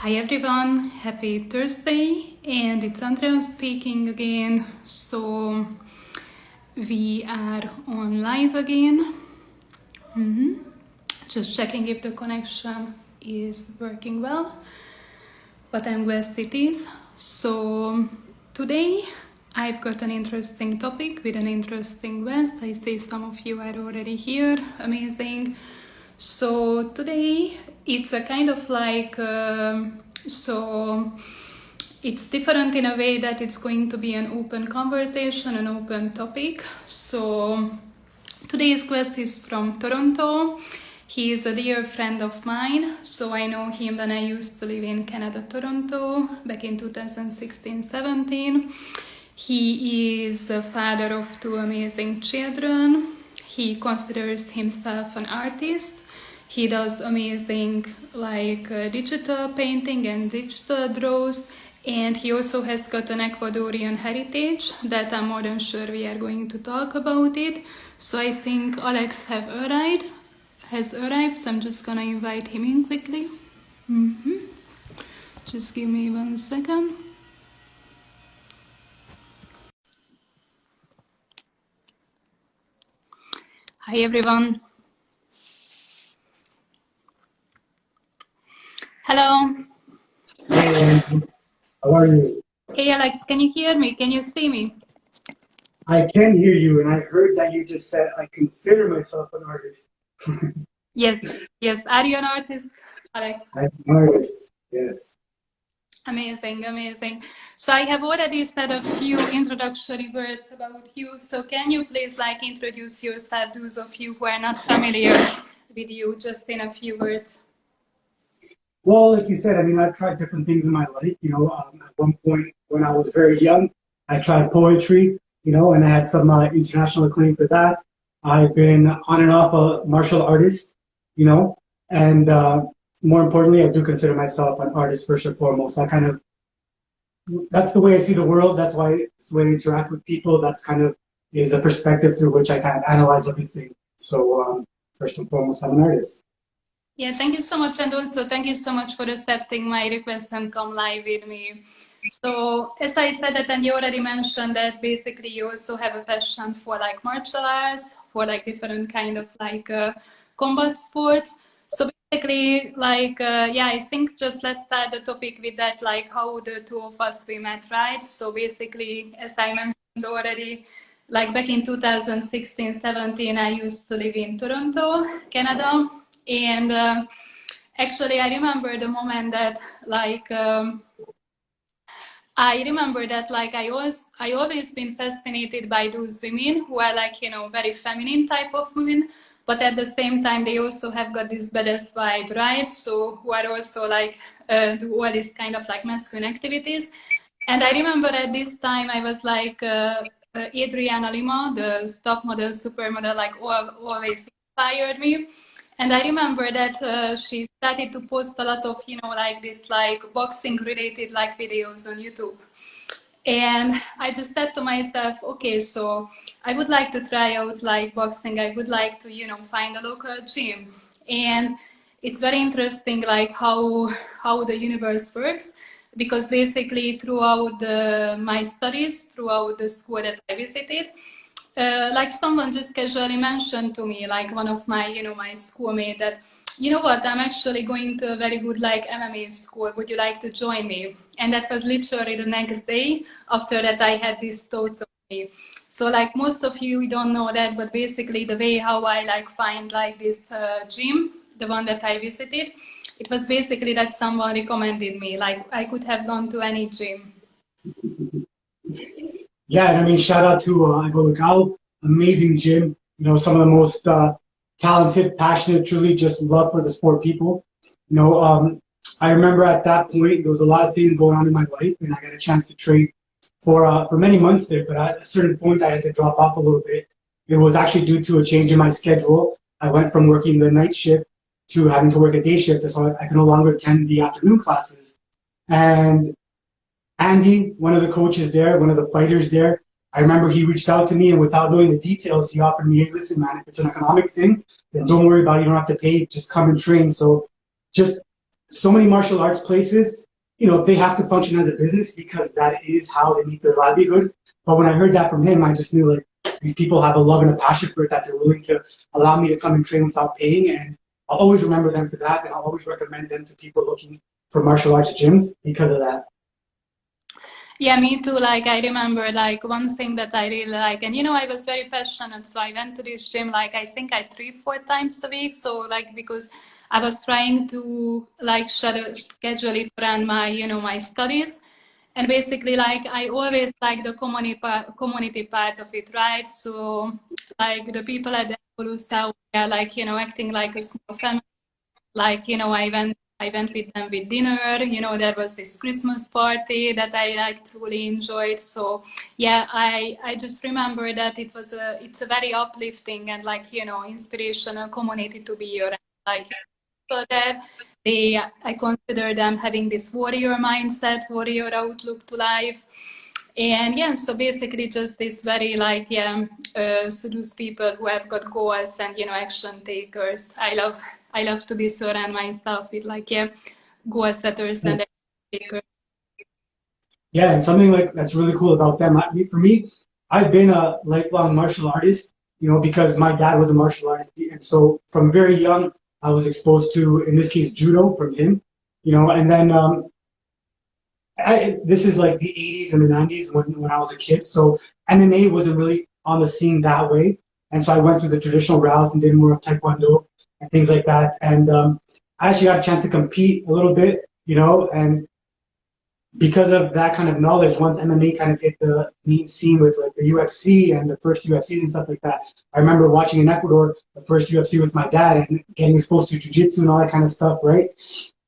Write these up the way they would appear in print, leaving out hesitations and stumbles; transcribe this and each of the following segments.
Hi everyone, happy Thursday, and it's Andrea speaking again. So we are on live again. Just checking if the connection is working well, but I'm guessed it is. So today I've got an interesting topic with an interesting guest. I see some of you are already here, amazing. So today it's a kind of like it's different in a way that it's going to be an open conversation, an open topic. So today's guest is from Toronto. He is a dear friend of mine. So I know him when I used to live in Canada, Toronto, back in 2016-17. He is a father of two amazing children. He considers himself an artist. He does amazing digital painting and digital draws, and he also has got an Ecuadorian heritage that I'm more than sure we are going to talk about it. So I think Alex has arrived, so I'm just gonna invite him in quickly. Just give me 1 second. Hi everyone. Hello. Hey, how are you? Hey Alex, can you hear me? Can you see me? I can hear you, and I heard that you just said I consider myself an artist. Yes. Are you an artist, Alex? I'm an artist, yes. Amazing. So I have already said a few introductory words about you. So can you please introduce yourself, those of you who are not familiar with you, just in a few words? Well, like you said, I mean, I've tried different things in my life. At one point when I was very young, I tried poetry, and I had some international acclaim for that. I've been on and off a martial artist, and more importantly, I do consider myself an artist first and foremost. That's the way I see the world. It's the way I interact with people. That's kind of is a perspective through which I kind of analyze everything. So first and foremost, I'm an artist. Yeah, thank you so much. And also thank you so much for accepting my request and come live with me. So as I said that, and you already mentioned that basically you also have a passion for martial arts, for different kind of combat sports. So basically I think just let's start the topic with that, how the two of us we met, right? So basically, as I mentioned already, back in 2016-17, I used to live in Toronto, Canada. And actually, I remember the moment that I always been fascinated by those women who are very feminine type of women, but at the same time they also have got this badass vibe, right? So who are also do all these kind of masculine activities. And I remember at this time I was Adriana Lima, the top model, supermodel, always inspired me. And I remember that she started to post a lot of, boxing related videos on YouTube. And I just said to myself, okay, so I would like to try out boxing. I would like to, find a local gym. And it's very interesting, how the universe works, because basically throughout my studies, throughout the school that I visited, someone just casually mentioned to me, one of my, my schoolmate, that, you know what, I'm actually going to a very good MMA school. Would you like to join me? And that was literally the next day after that I had these thoughts of me. So most of you don't know that, but basically the way how I find this gym, the one that I visited, it was basically that someone recommended me. I could have gone to any gym. Yeah, and I mean, shout out to Igolical, amazing gym. Some of the most talented, passionate, truly just love for the sport people. I remember at that point there was a lot of things going on in my life, and I got a chance to train for many months there. But at a certain point, I had to drop off a little bit. It was actually due to a change in my schedule. I went from working the night shift to having to work a day shift, so I could no longer attend the afternoon classes. And Andy, one of the coaches there, one of the fighters there, I remember he reached out to me, and without knowing the details, he offered me, hey, listen, man, if it's an economic thing, then don't worry about it. You don't have to pay. Just come and train. So just so many martial arts places, they have to function as a business because that is how they make their livelihood. But when I heard that from him, I just knew like these people have a love and a passion for it that they're willing to allow me to come and train without paying. And I'll always remember them for that. And I'll always recommend them to people looking for martial arts gyms because of that. Yeah, me too. Like I remember like one thing that I really like, and I was very passionate, so I went to this gym like I think I 3-4 times a week. So like because I was trying to like schedule it around my my studies, and basically like I always like the community part of it, right? So like the people at the Evolusta are like acting like a small family. Like I went with them with dinner. There was this Christmas party that I like truly enjoyed. So yeah, I just remember that it's a very uplifting and like inspirational community to be around. Like people there, I consider them having this warrior mindset, warrior outlook to life. And yeah, so basically just this very like seduce people who have got goals and action takers. I love to be surround myself with like goal setters and action takers. Yeah, and something like that's really cool about them. For me, I've been a lifelong martial artist, because my dad was a martial artist, and so from very young, I was exposed to, in this case, judo from him, and then this is like the 80s and the 90s when I was a kid, so MMA wasn't really on the scene that way, and so I went through the traditional route and did more of Taekwondo and things like that, and I actually got a chance to compete a little bit, and because of that kind of knowledge, once MMA kind of hit the main scene with like the UFC and the first UFCs and stuff like that, I remember watching in Ecuador the first UFC with my dad and getting exposed to jiu-jitsu and all that kind of stuff, right?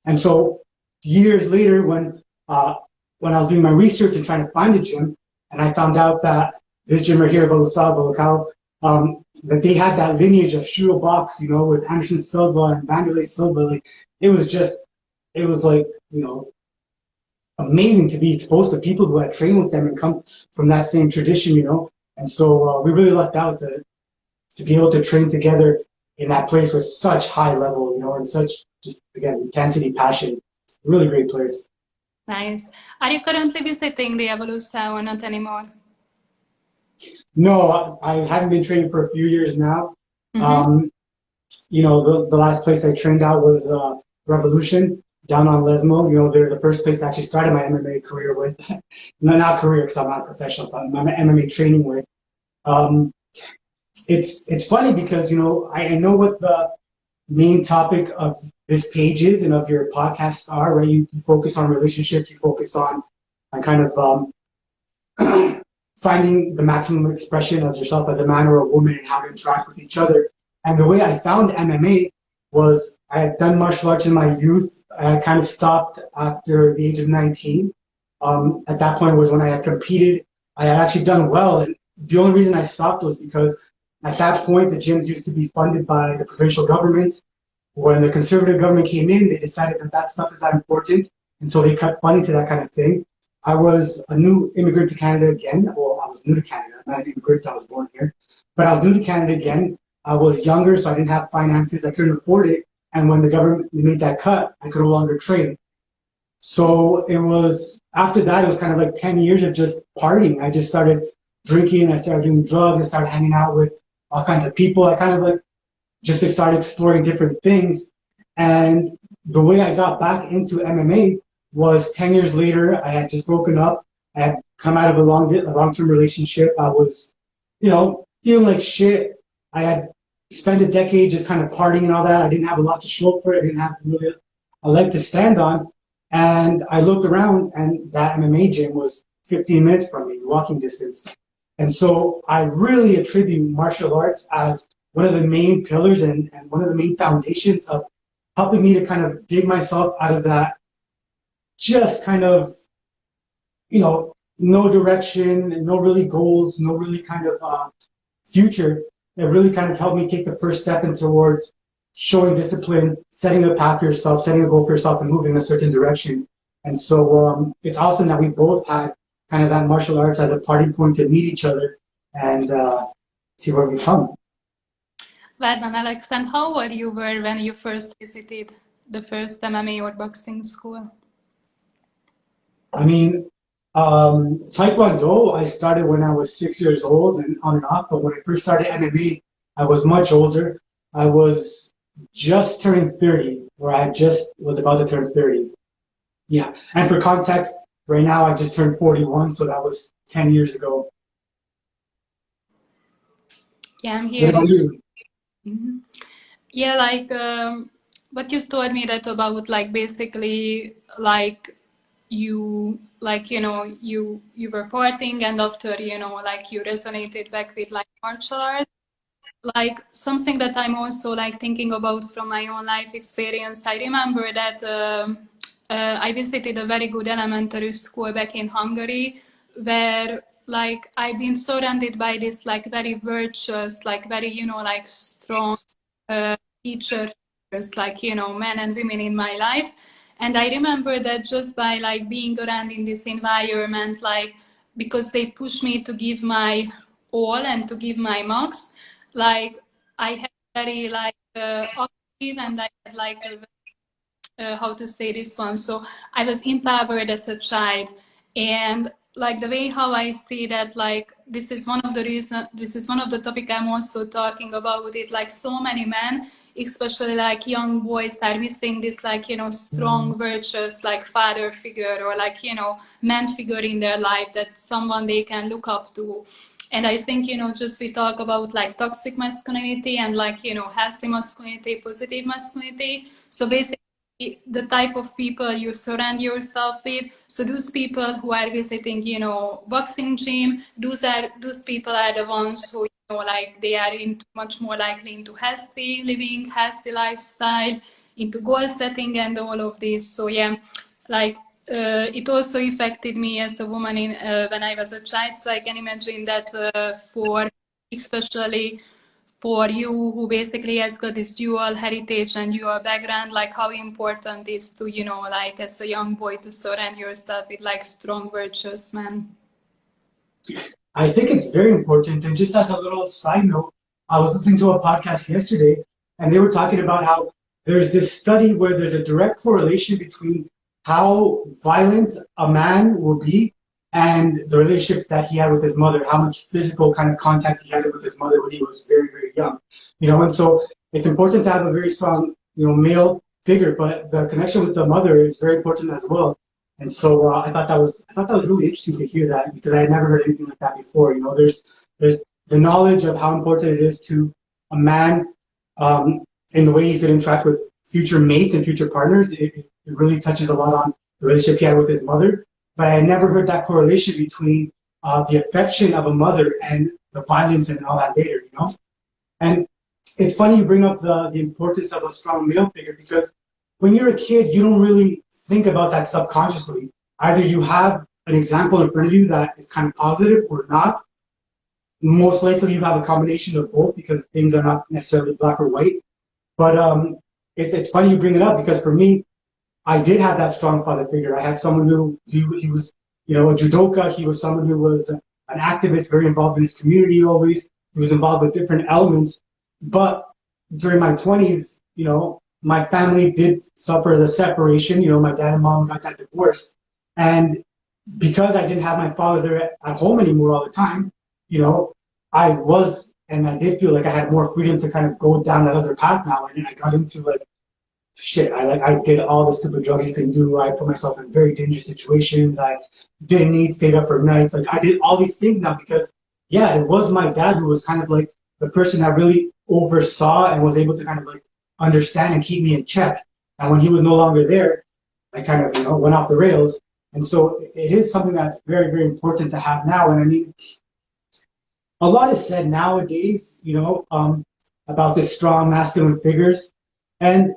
And so years later, when I was doing my research and trying to find a gym, and I found out that this gym right here, Volocao, that they had that lineage of Shuro Box, with Anderson Silva and Vanderlei Silva. Like it was like, amazing to be exposed to people who had trained with them and come from that same tradition, And so we really lucked out to be able to train together in that place with such high level, and such just again intensity, passion. Really great place. Nice. Are you currently visiting the Evolusta or not anymore? No, I haven't been training for a few years now. Mm-hmm. The last place I trained out was Revolution down on Lesmo. They're the first place I actually started my MMA career with. No, not career because I'm not a professional, but my MMA training with. It's funny because I know what the main topic of this page is and of your podcasts are, right? You focus on relationships, you focus on kind of finding the maximum expression of yourself as a man or a woman and how to interact with each other. And the way I found MMA was I had done martial arts in my youth. I kind of stopped after the age of 19. At that point was when I had competed. I had actually done well. And the only reason I stopped was because at that point, the gyms used to be funded by the provincial government. When the conservative government came in, they decided that stuff is not important. And so they cut funding to that kind of thing. I was a new immigrant to Canada again. Well, I was new to Canada. I'm not an immigrant. I was born here. But I was new to Canada again. I was younger, so I didn't have finances. I couldn't afford it. And when the government made that cut, I could no longer train. So it was, after that, it was kind of like 10 years of just partying. I just started drinking. I started doing drugs. I started hanging out with all kinds of people. I kind of like just started exploring different things. And the way I got back into MMA was 10 years later. I had just broken up. I had come out of a long-term relationship. I was, feeling like shit. I had spent a decade just kind of partying and all that. I didn't have a lot to show for it. I didn't have really a leg to stand on. And I looked around and that MMA gym was 15 minutes from me, walking distance. And so I really attribute martial arts as one of the main pillars and one of the main foundations of helping me to kind of dig myself out of that just kind of, no direction, no really goals, no really kind of future that really kind of helped me take the first step in towards showing discipline, setting a path for yourself, setting a goal for yourself, and moving in a certain direction. And so it's awesome that we both had kind of that martial arts as a parting point to meet each other and see where we come. Well done, Alex. And how old you were when you first visited the first MMA or boxing school? I mean, Taekwondo, I started when I was 6 years old and on and off. But when I first started MMA, I was much older. I was just turning 30, or I just was about to turn 30. Yeah. And for context, right now I just turned 41, so that was 10 years ago. Yeah, I'm What hearing. about you? Mhm. Yeah, like what you told me that about like basically like you were partying and after like you resonated back with like martial arts. Like something that I'm also like thinking about from my own life experience. I remember that I visited a very good elementary school back in Hungary, where like I've been surrounded by this like very virtuous, like very like strong uh, teacher figures, like men and women in my life. And I remember that just by like being around in this environment, like because they pushed me to give my all and to give my max, like I had very like active and I had like a how to say this one. So I was empowered as a child, and like the way how I see that, like this is one of the reason. This is one of the topic I'm also talking about. It like so many men, especially like young boys, are missing this like strong, virtuous like father figure or like man figure in their life, that someone they can look up to. And I think, just we talk about like toxic masculinity and like, healthy masculinity, positive masculinity. So basically, the type of people you surround yourself with. So those people who are visiting, boxing gym, those people are the ones who, like they are into much more likely into healthy living, healthy lifestyle, into goal setting and all of this. So yeah, like it also affected me as a woman in when I was a child. So I can imagine that for especially for you who basically has got this dual heritage and dual background, like how important it is to, like as a young boy to surround yourself with like strong, virtuous men. I think it's very important. And just as a little side note, I was listening to a podcast yesterday, and they were talking about how there's this study where there's a direct correlation between how violent a man will be and the relationship that he had with his mother, how much physical kind of contact he had with his mother when he was very, very young. And so it's important to have a very strong, male figure, but the connection with the mother is very important as well. And so I thought that was really interesting to hear that, because I had never heard anything like that before. There's the knowledge of how important it is to a man in the way he's going to interact with future mates and future partners. It really touches a lot on the relationship he had with his mother. But I had never heard that correlation between the affection of a mother and the violence and all that later. And it's funny you bring up the importance of a strong male figure, because when you're a kid, you don't really think about that subconsciously. Either you have an example in front of you that is kind of positive or not. Most likely you have a combination of both, because things are not necessarily black or white. But it's funny you bring it up, because for me, I did have that strong father figure. I had someone who he was, a judoka. He was someone who was an activist, very involved in his community always. He was involved with different elements. But during my 20s, my family did suffer the separation. My dad and mom got that divorce. And because I didn't have my father there at home anymore all the time, I was, and I did feel like I had more freedom to kind of go down that other path now. And I got into like, shit, I did all the stupid drugs you can do. I put myself in very dangerous situations. I didn't eat, stayed up for nights. Like I did all these things now because, yeah, it was my dad who was kind of like the person that really oversaw and was able to kind of like understand and keep me in check. And when he was no longer there, I kind of, went off the rails. And so it is something that's very, very important to have now. And I mean, a lot is said nowadays, about this strong masculine figures. And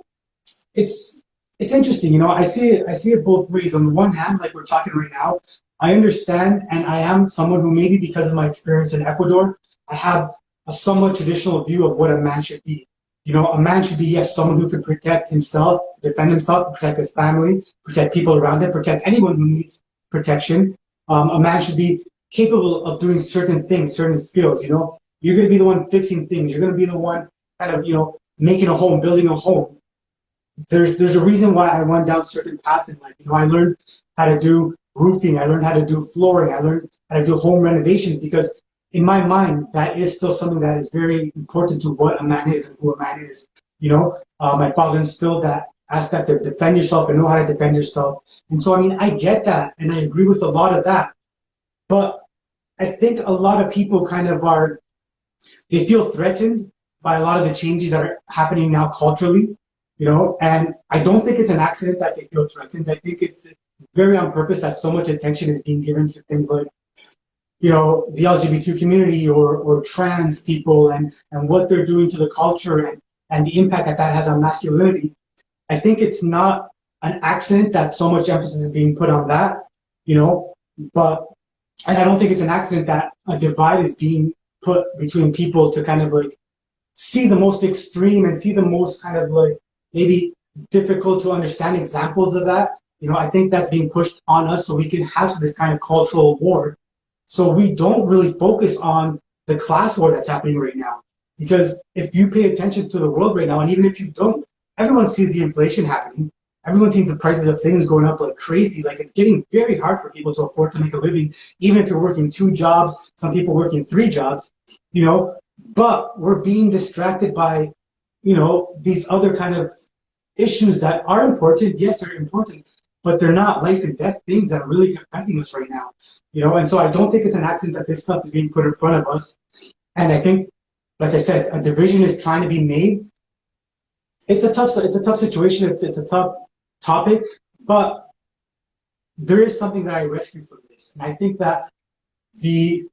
it's interesting, I see it both ways. On the one hand, like we're talking right now, I understand, and I am someone who, maybe because of my experience in Ecuador, I have a somewhat traditional view of what a man should be. A man should be, yes, someone who can protect himself, defend himself, protect his family, protect people around him, protect anyone who needs protection. A man should be capable of doing certain things, certain skills. You're going to be the one fixing things. You're going to be the one kind of, making a home, building a home. there's a reason why I went down certain paths in life. You know, I learned how to do roofing, I learned how to do flooring, I learned how to do home renovations because in my mind that is still something that is very important to what a man is and who a man is. You know, my father instilled that aspect of defend yourself and know how to defend yourself. And so I mean I get that and I agree with a lot of that. But I think a lot of people kind of are they feel threatened by a lot of the changes that are happening now culturally, you know, and I don't think it's an accident that they feel threatened. I think it's very on purpose that so much attention is being given to things like, you know, the LGBT community or trans people and what they're doing to the culture and the impact that that has on masculinity. I think it's not an accident that so much emphasis is being put on that, you know, but and I don't think it's an accident that a divide is being put between people to kind of like see the most extreme and see the most kind of like maybe difficult to understand examples of that. You know, I think that's being pushed on us so we can have this kind of cultural war. So we don't really focus on the class war that's happening right now. Because if you pay attention to the world right now, and even if you don't, everyone sees the inflation happening. Everyone sees the prices of things going up like crazy. Like it's getting very hard for people to afford to make a living, even if you're working 2 jobs, some people working 3 jobs, you know, but we're being distracted by, you know, these other kind of issues that are important. Yes, they're important, but they're not life and death things that are really affecting us right now, you know. And so I don't think it's an accident that this stuff is being put in front of us. And I think, like I said, a division is trying to be made. It's a tough situation. It's a tough topic, but there is something that I rescue from this, and I think that the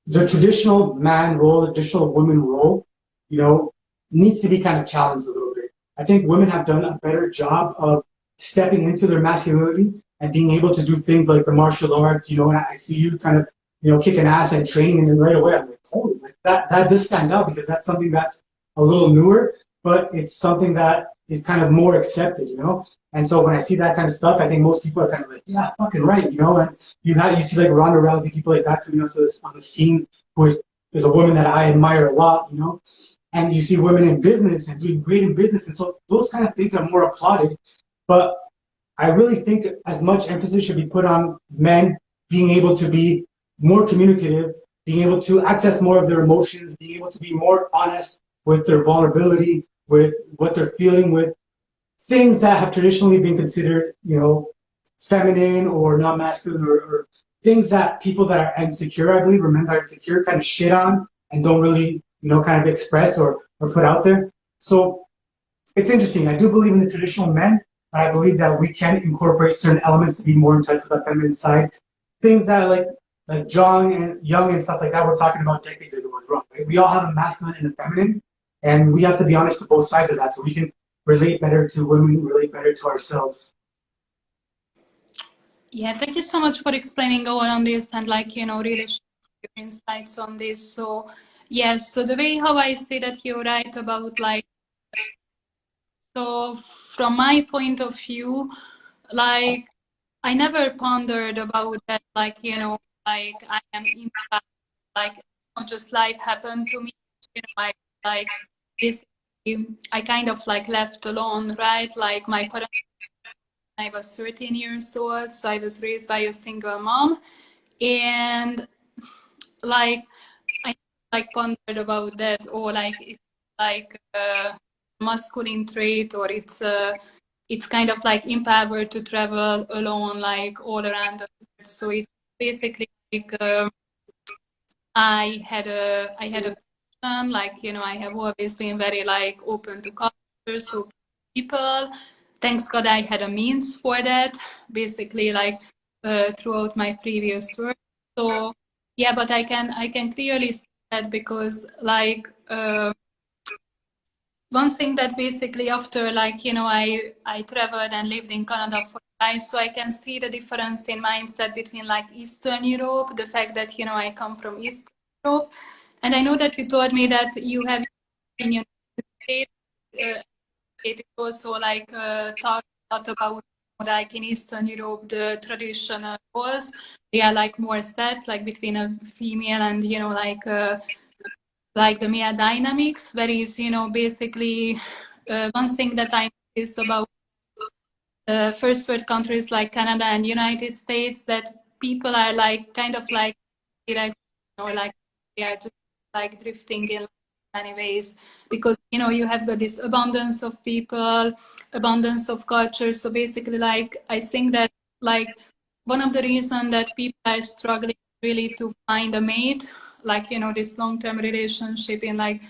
the traditional man role, the traditional woman role, you know, needs to be kind of challenged a little bit. I think women have done a better job of stepping into their masculinity and being able to do things like the martial arts, you know, and I see you kind of, you know, kicking ass and training and then right away I'm like, holy, like that does stand out because that's something that's a little newer, but it's something that is kind of more accepted, you know? And so when I see that kind of stuff, I think most people are kind of like, yeah, fucking right, you know. And you see like Ronda Rousey, people like that coming up to this on the scene, who is a woman that I admire a lot, you know. And you see women in business and doing great in business, and so those kind of things are more applauded. But I really think as much emphasis should be put on men being able to be more communicative, being able to access more of their emotions, being able to be more honest with their vulnerability, with what they're feeling, with things that have traditionally been considered, you know, feminine or not masculine or things that people that are insecure, I believe, or men that are insecure kind of shit on and don't really, you know, kind of express or put out there. So it's interesting. I do believe in the traditional men, but I believe that we can incorporate certain elements to be more in touch with our feminine side. Things that like John and Young and stuff like that we're talking about decades ago was wrong. Right? We all have a masculine and a feminine, and we have to be honest to both sides of that so we can relate better to women, relate better to ourselves. Yeah, thank you so much for explaining all on this and like, you know, really sharing your insights on this. So yeah, so the way how I see that you're right about like, so from my point of view, like I never pondered about that, like, you know, like I am impacted, like not just life happened to me, you know, like this, I kind of like left alone, right? Like my parents, I was 13 years old, so I was raised by a single mom, and like I like pondered about that, or like it's like a masculine trait, or it's kind of like empowered to travel alone, like all around the world. So it's basically like I had a passion, like you know I have always been very like open to culture, so people. Thanks God I had a means for that, basically like throughout my previous work. So yeah, but I can clearly see that because like one thing that basically after like you know I traveled and lived in Canada for a while, so I can see the difference in mindset between like Eastern Europe, the fact that you know I come from Eastern Europe, and I know that you told me that you have opinion. It is also like talk a lot about like in Eastern Europe the traditional roles, they are like more set like between a female and you know like the male dynamics. Whereas you know basically one thing that I is about first world countries like Canada and United States, that people are like kind of like direct, or like they are just like drifting in many ways, because you have got this abundance of people, abundance of culture. So basically, like I think that like one of the reasons that people are struggling really to find a mate, like this long-term relationship in like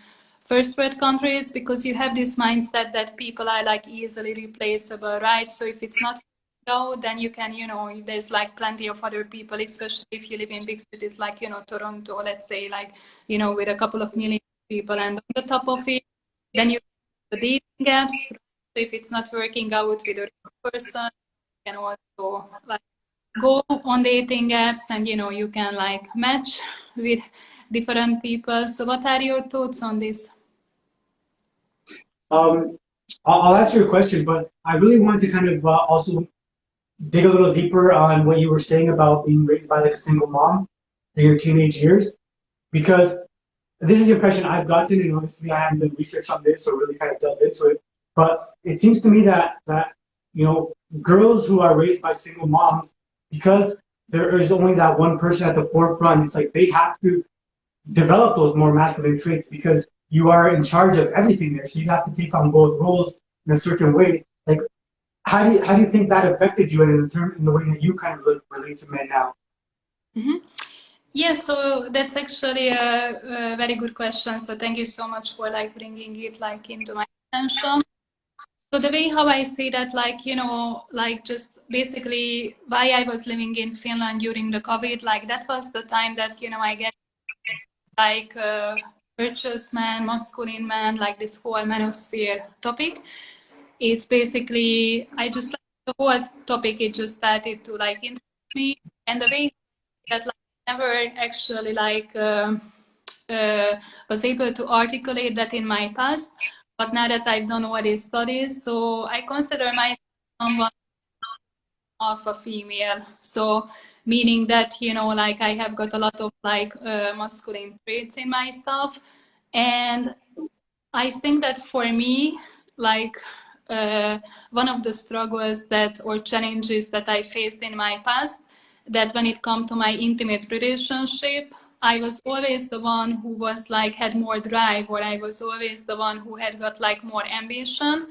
first world countries, because you have this mindset that people are like easily replaceable, right? So if it's not go, then you can, there's like plenty of other people, especially if you live in big cities like, Toronto, let's say, like, with a couple of million people. And on the top of it, then you have the dating apps. So if it's not working out with a person, you can also like go on dating apps and, you can like match with different people. So what are your thoughts on this? Um, I'll answer your question, but I really wanted to kind of also dig a little deeper on what you were saying about being raised by like a single mom in your teenage years, because this is the impression I've gotten, and obviously I haven't done research on this or really kind of delved into it. But it seems to me that girls who are raised by single moms, because there is only that one person at the forefront, it's like they have to develop those more masculine traits because you are in charge of everything there. So you have to take on both roles in a certain way. Like, how do you think that affected you in the way that you kind of relate to men now? Mm-hmm. Yeah, so that's actually a very good question. So thank you so much for like bringing it like into my attention. So the way how I say that, like, like just basically why I was living in Finland during the COVID, like that was the time that, I get like virtuous man, masculine man, like this whole manosphere topic. It's basically, I just like the whole topic, it just started to like interest me. And the way that like never actually like was able to articulate that in my past, but now that I've done all these studies, so I consider myself someone of a female. So meaning that like I have got a lot of like masculine traits in myself, and I think that for me, like one of the struggles that or challenges that I faced in my past, that when it come to my intimate relationship, I was always the one who was like had more drive, or I was always the one who had got like more ambition.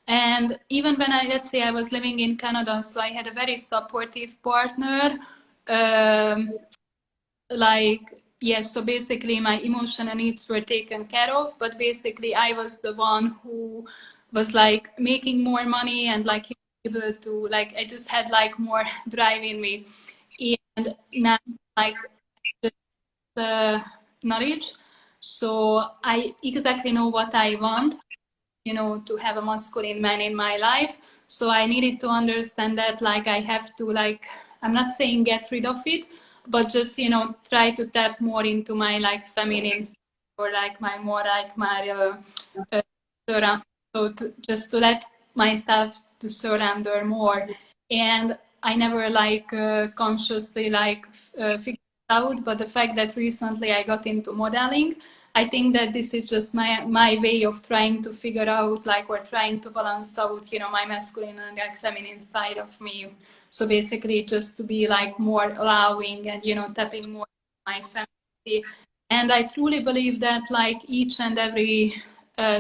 And even when let's say I was living in Canada, so I had a very supportive partner. Um, like yes, so basically my emotional needs were taken care of, but basically I was the one who was like making more money and like able to like I just had like more drive in me. And now like just the knowledge, so I exactly know what I want, to have a masculine man in my life. So I needed to understand that, like, I have to, like, I'm not saying get rid of it, but just, try to tap more into my, like, feminine side, or like my more, like, my, surround, so just to let myself to surrender more. And I never, like, consciously, like, figured it out, but the fact that recently I got into modeling, I think that this is just my way of trying to figure out, like, or trying to balance out, my masculine and like feminine side of me. So basically, just to be like more allowing and tapping more my femininity. And I truly believe that like each and every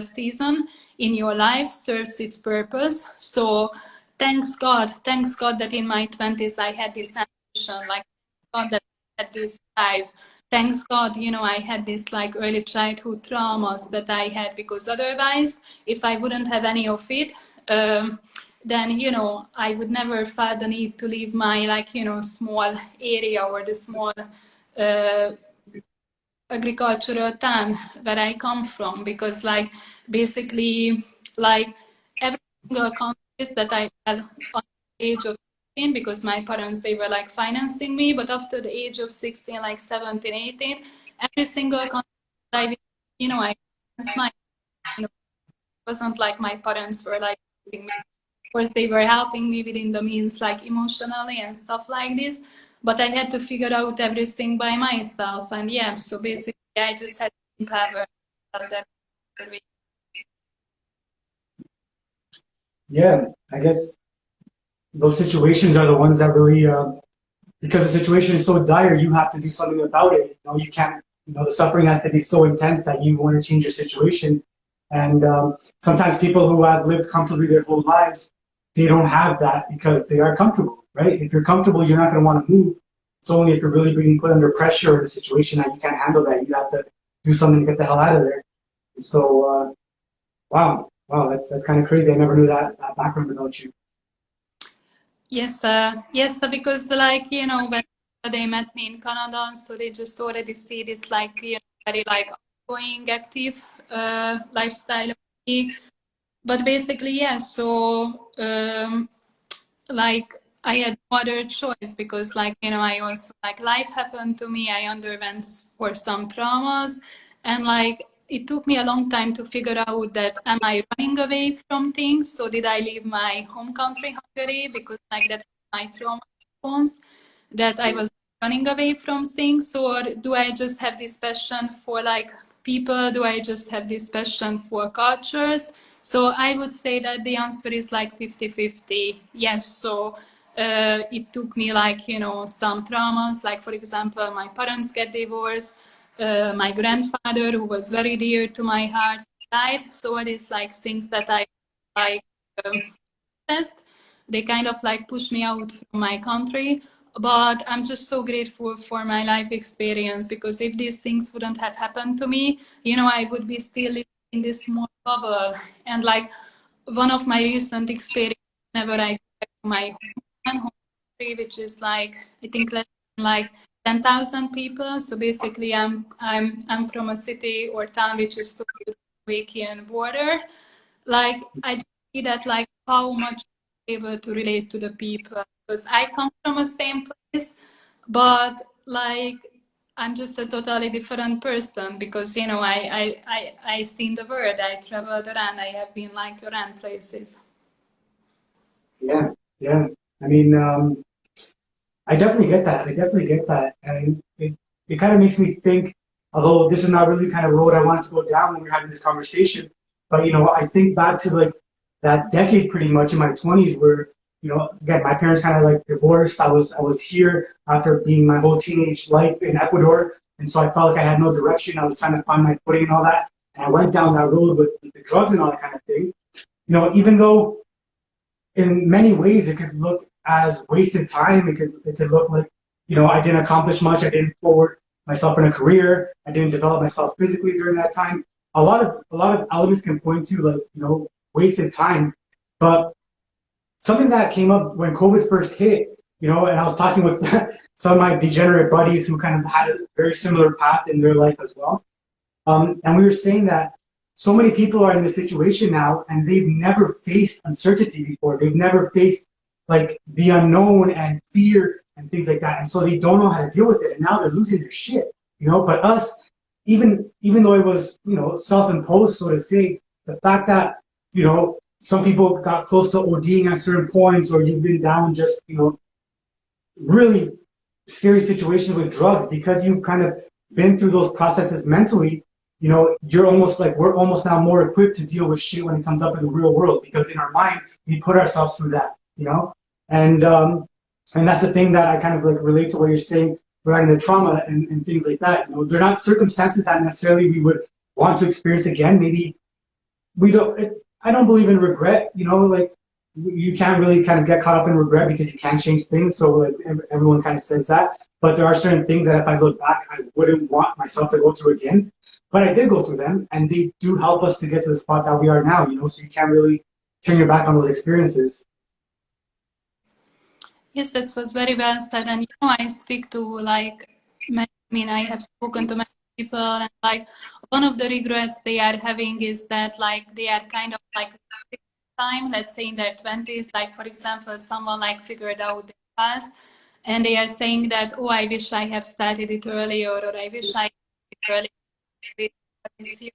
season in your life serves its purpose. So thanks God that in my 20s I had this ambition, like God that I had this drive. Thanks God, I had this like early childhood traumas that I had, because otherwise, if I wouldn't have any of it, then I would never feel the need to leave my like small area or the small uh, agricultural town where I come from, because like basically like every single countries that I had on the age of 16, because my parents, they were like financing me, but after the age of 16, like 17, 18, every single country I, I my, it wasn't like my parents were like helping me. Of course, they were helping me within the means, like emotionally and stuff like this. But I had to figure out everything by myself. And yeah, so basically, I just had to empower myself that way. Yeah, I guess those situations are the ones that really, because the situation is so dire, you have to do something about it. You know, you can't, you know, the suffering has to be so intense that you want to change your situation. And sometimes people who have lived comfortably their whole lives, they don't have that because they are comfortable, right? If you're comfortable, you're not going to want to move. It's only if you're really being put under pressure in a situation that you can't handle that, you have to do something to get the hell out of there. So, wow, wow, that's kind of crazy. I never knew that background about you. Yes, yes, because like, you know, when they met me in Canada, so they just already see this like, you know, very like outgoing, active lifestyle of me. But basically, yeah, so like I had no other choice because like, you know, I also like life happened to me. I underwent for some traumas, and like it took me a long time to figure out that am I running away from things? So did I leave my home country, Hungary, because like that's my trauma response, that I was running away from things, or do I just have this passion for like people? Do I just have this passion for cultures? So I would say that the answer is like 50-50. Yes. So it took me like, you know, some traumas, like for example, my parents get divorced, my grandfather, who was very dear to my heart, died. So it is like things that I like test. They kind of like pushed me out from my country. But I'm just so grateful for my life experience, because if these things wouldn't have happened to me, you know, I would be still living in this small bubble. And like one of my recent experiences, whenever I go back to my home country, which is like I think less than like 10,000 people. So basically, I'm from a city or town which is close to the Slovakian border. Like I just see that like how much I'm able to relate to the people, because I come from a same place, but like I'm just a totally different person, because you know I seen the world, I traveled around, I have been like around places. Yeah, yeah. I mean, I definitely get that. I definitely get that. And it kind of makes me think, although this is not really the kind of road I wanted to go down when we are having this conversation, but you know, I think back to like that decade pretty much in my 20s where, you know, again, my parents kind of like divorced. I was here after being my whole teenage life in Ecuador. And so I felt like I had no direction. I was trying to find my footing and all that. And I went down that road with the drugs and all that kind of thing. You know, even though in many ways it could look as wasted time. It could look like, you know, I didn't accomplish much. I didn't forward myself in a career. I didn't develop myself physically during that time. A lot of elements can point to like, you know, wasted time. But something that came up when COVID first hit, you know, and I was talking with some of my degenerate buddies who kind of had a very similar path in their life as well. And we were saying that so many people are in this situation now and they've never faced uncertainty before. They've never faced like the unknown and fear and things like that. And so they don't know how to deal with it. And now they're losing their shit, you know, but us, even though it was, you know, self-imposed, so to say, the fact that, you know, some people got close to ODing at certain points, or you've been down just, you know, really scary situations with drugs, because you've kind of been through those processes mentally, you know, you're almost like we're almost now more equipped to deal with shit when it comes up in the real world, because in our mind we put ourselves through that, you know, and that's the thing that I kind of like relate to what you're saying regarding the trauma and things like that. You know, they're not circumstances that necessarily we would want to experience again. Maybe we don't. I don't believe in regret. You know, like you can't really kind of get caught up in regret because you can't change things. So like everyone kind of says that, but there are certain things that if I look back, I wouldn't want myself to go through again. But I did go through them, and they do help us to get to the spot that we are now. You know, so you can't really turn your back on those experiences. Yes, that was very well said. And you know, I speak to like, I mean, I have spoken to many people, and like one of the regrets they are having is that like they are kind of like time, let's say in their 20s, like for example, someone like figured out their past, and they are saying that, oh, I wish I have started it earlier, or I wish I did it earlier.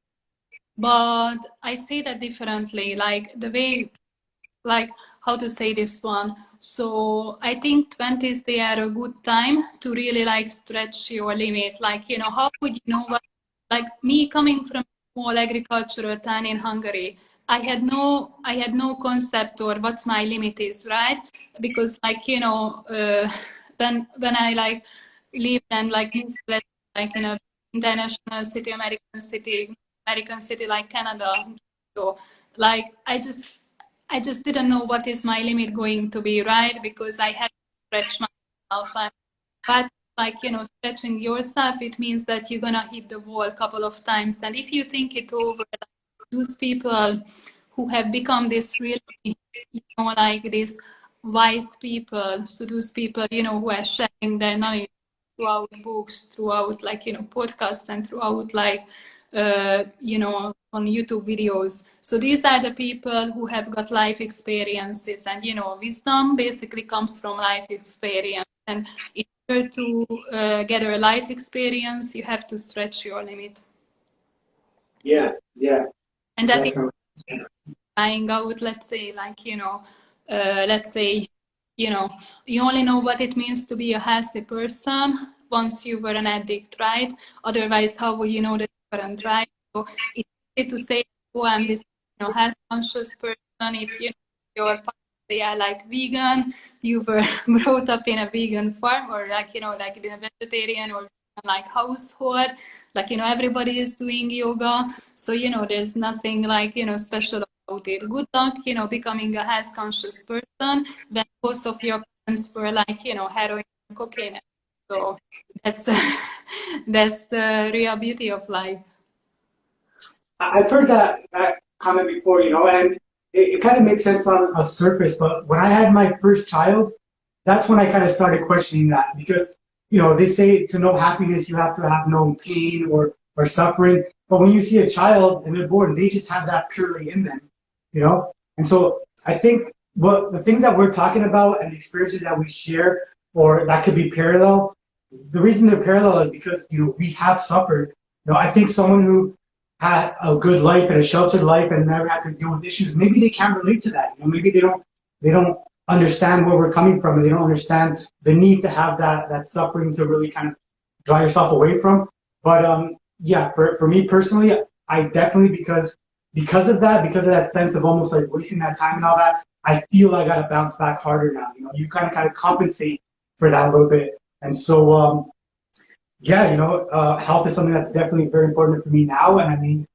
But I say that differently, like the way, like how to say this one. So I think 20s they are a good time to really like stretch your limit. Like, you know, how would you know what, like me coming from a small agricultural town in Hungary, I had no concept or what's my limit is, right? Because like, you know, when I like lived and like moved like in a international city, American city like Canada. So like I just didn't know what is my limit going to be, right? Because I had to stretch myself, and but like, you know, stretching yourself, it means that you're gonna hit the wall a couple of times. And if you think it over, like, those people who have become this really, you know, like these wise people, so those people, you know, who are sharing their knowledge throughout books, throughout like, you know, podcasts, and throughout like, you know, on YouTube videos. So these are the people who have got life experiences, and, you know, wisdom basically comes from life experience. And in order to gather a life experience, you have to stretch your limit. Yeah, yeah. And that is Definitely. trying out, let's say, like, you know, let's say, you know, you only know what it means to be a healthy person once you were an addict, right? Otherwise, how will you know that you weren't, right? So it's easy to say, oh, I'm this, you know, health conscious person if, you know, your parents, they are like vegan, you were brought up in a vegan farm, or like, you know, like in a vegetarian or like household, like, you know, everybody is doing yoga. So, you know, there's nothing like, you know, special about it. Good luck, you know, becoming a health conscious person when most of your parents were like, you know, heroin and cocaine. So that's that's the real beauty of life. I've heard that comment before, you know, and it kind of makes sense on a surface. But when I had my first child, that's when I kind of started questioning that, because, you know, they say to know happiness, you have to have no pain or suffering. But when you see a child and they're born, they just have that purely in them, you know? And so I think what the things that we're talking about and the experiences that we share, or that could be parallel, the reason they're parallel is because, you know, we have suffered. You know, I think someone who had a good life and a sheltered life and never had to deal with issues, maybe they can't relate to that. You know, maybe they don't understand where we're coming from, and they don't understand the need to have that suffering to really kind of draw yourself away from. But yeah, for me personally, I definitely, because of that sense of almost like wasting that time and all that, I feel I gotta bounce back harder now. You know, you kind of compensate for that a little bit. And so yeah, you know, health is something that's definitely very important for me now. And I mean,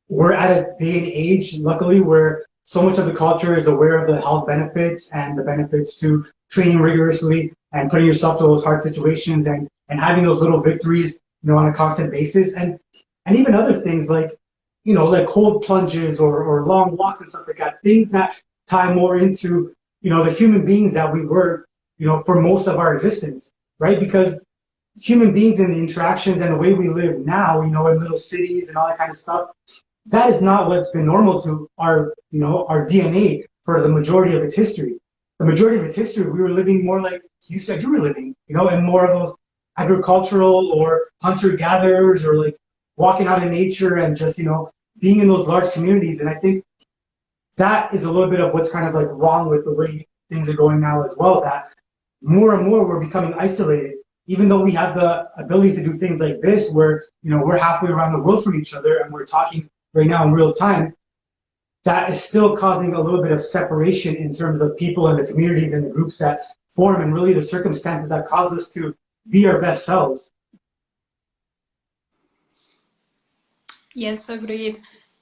we're at a day and age, luckily, where so much of the culture is aware of the health benefits and the benefits to training rigorously and putting yourself to those hard situations, and having those little victories, you know, on a constant basis. And even other things like, you know, like cold plunges or long walks and stuff like that, things that tie more into, you know, the human beings that we were, you know, for most of our existence, right? Because human beings and the interactions and the way we live now, you know, in little cities and all that kind of stuff, that is not what's been normal to our, you know, our DNA for the majority of its history. The majority of its history, we were living more like you said you were living, you know, in more of those agricultural or hunter-gatherers, or like walking out in nature and just, you know, being in those large communities. And I think that is a little bit of what's kind of like wrong with the way things are going now as well, that more and more we're becoming isolated. Even though we have the ability to do things like this, where, you know, we're halfway around the world from each other and we're talking right now in real time, that is still causing a little bit of separation in terms of people and the communities and the groups that form, and really the circumstances that cause us to be our best selves. Yes, agreed.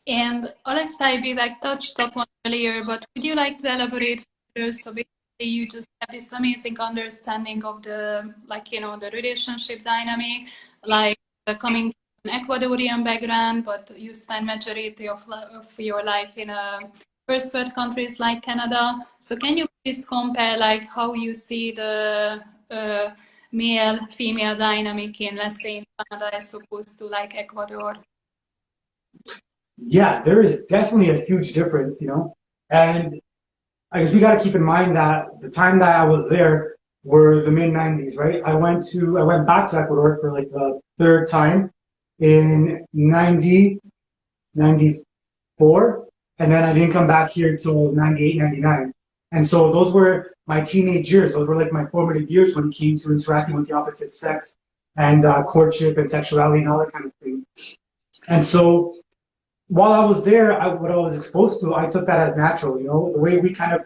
And Alex, we like touched upon earlier, but would you like to elaborate further? So basically, you just have this amazing understanding of the, like, you know, the relationship dynamic, like coming from an Ecuadorian background, but you spend majority of your life in first world countries like Canada. So can you please compare like how you see the male-female dynamic in, let's say, in Canada as opposed to like Ecuador? Yeah, there is definitely a huge difference, you know, and I guess we got to keep in mind that the time that I was there were the mid 90s, right? I went back to Ecuador for like the third time in 90, 94, and then I didn't come back here till 98, 99. And so those were my teenage years. Those were like my formative years when it came to interacting with the opposite sex and courtship and sexuality and all that kind of thing. And so while I was there, what I was exposed to, I took that as natural. You know, the way we kind of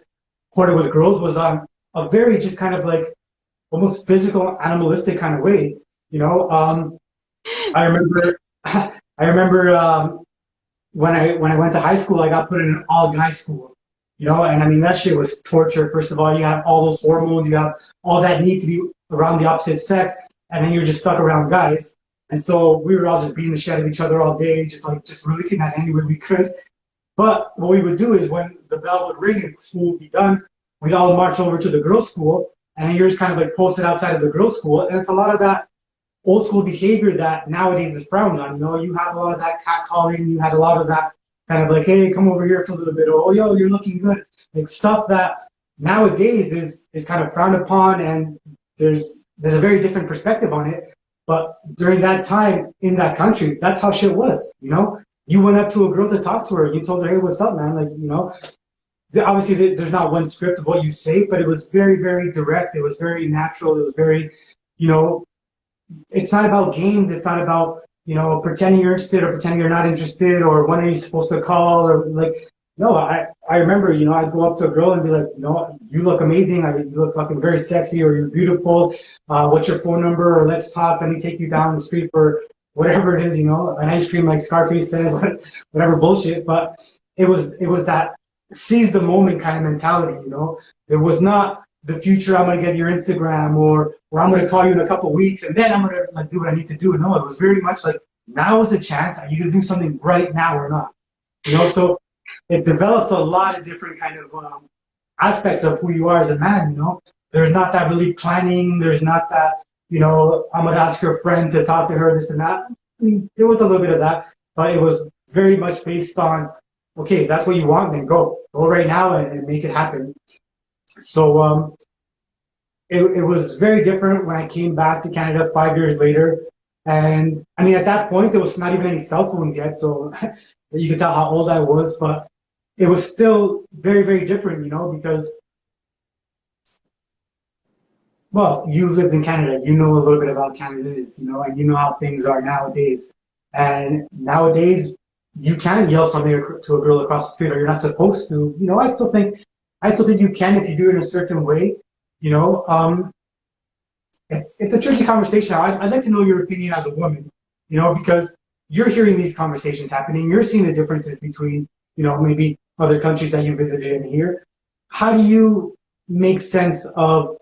courted with girls was on a very just kind of like almost physical, animalistic kind of way. You know, I remember, I remember when I went to high school, I got put in an all guy school. You know, and I mean that shit was torture. First of all, you have all those hormones, you have all that need to be around the opposite sex, and then you're just stuck around guys. And so we were all just beating the shit out of each other all day, just releasing that any way we could. But what we would do is when the bell would ring and school would be done, we'd all march over to the girls' school, and then you're just kind of like posted outside of the girls' school. And it's a lot of that old school behavior that nowadays is frowned on. You know, you have a lot of that catcalling, you had a lot of that kind of like, hey, come over here for a little bit, or oh, yo, you're looking good. Like stuff that nowadays is kind of frowned upon, and there's a very different perspective on it. But during that time in that country, that's how shit was, you know? You went up to a girl to talk to her, and you told her, hey, what's up, man? Like, you know, obviously there's not one script of what you say, but it was very, very direct. It was very natural. It was very, you know, it's not about games. It's not about, you know, pretending you're interested or pretending you're not interested or when are you supposed to call or like, no, I remember, you know, I'd go up to a girl and be like, no, you look amazing. I mean, you look fucking very sexy or you're beautiful. What's your phone number? Or let's talk. Let me take you down the street for whatever it is, you know, an ice cream like Scarface says, whatever bullshit. But it was that seize the moment kind of mentality, you know. It was not the future. I'm gonna get your Instagram or I'm gonna call you in a couple of weeks and then I'm gonna like do what I need to do. No, it was very much like now is the chance. Are you gonna do something right now or not? You know, so it develops a lot of different kind of aspects of who you are as a man. You know, there's not that really planning. There's not that, you know, I'm gonna ask your friend to talk to her, this and that. I mean, there was a little bit of that, but it was very much based on, okay, that's what you want, then go right now and make it happen. So it was very different when I came back to Canada 5 years later. And I mean, at that point, there was not even any cell phones yet, so you could tell how old I was, but it was still very, very different, you know, because, well, you lived in Canada, you know a little bit about Canada is, you know, and you know how things are nowadays. And nowadays, you can yell something to a girl across the street, or you're not supposed to. You know, I still think you can if you do it in a certain way. You know, it's a tricky conversation. I'd like to know your opinion as a woman. You know, because you're hearing these conversations happening, you're seeing the differences between, you know, maybe other countries that you visited and here. How do you make sense of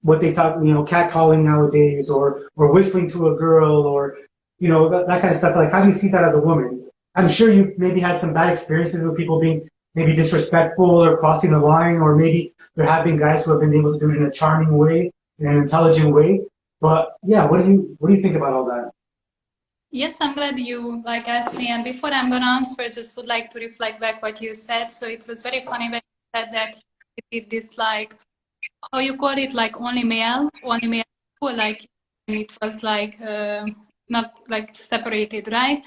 what they talk, you know, catcalling nowadays, or whistling to a girl, or you know that kind of stuff? Like, how do you see that as a woman? I'm sure you've maybe had some bad experiences with people being maybe disrespectful or crossing the line, or maybe there have been guys who have been able to do it in a charming way, in an intelligent way. But yeah, what do you think about all that? Yes, I'm glad you like asked me. And before I'm gonna answer, I just would like to reflect back what you said. So it was very funny when you said that you did this like how you call it, like only male school, like it was like not like separated, right?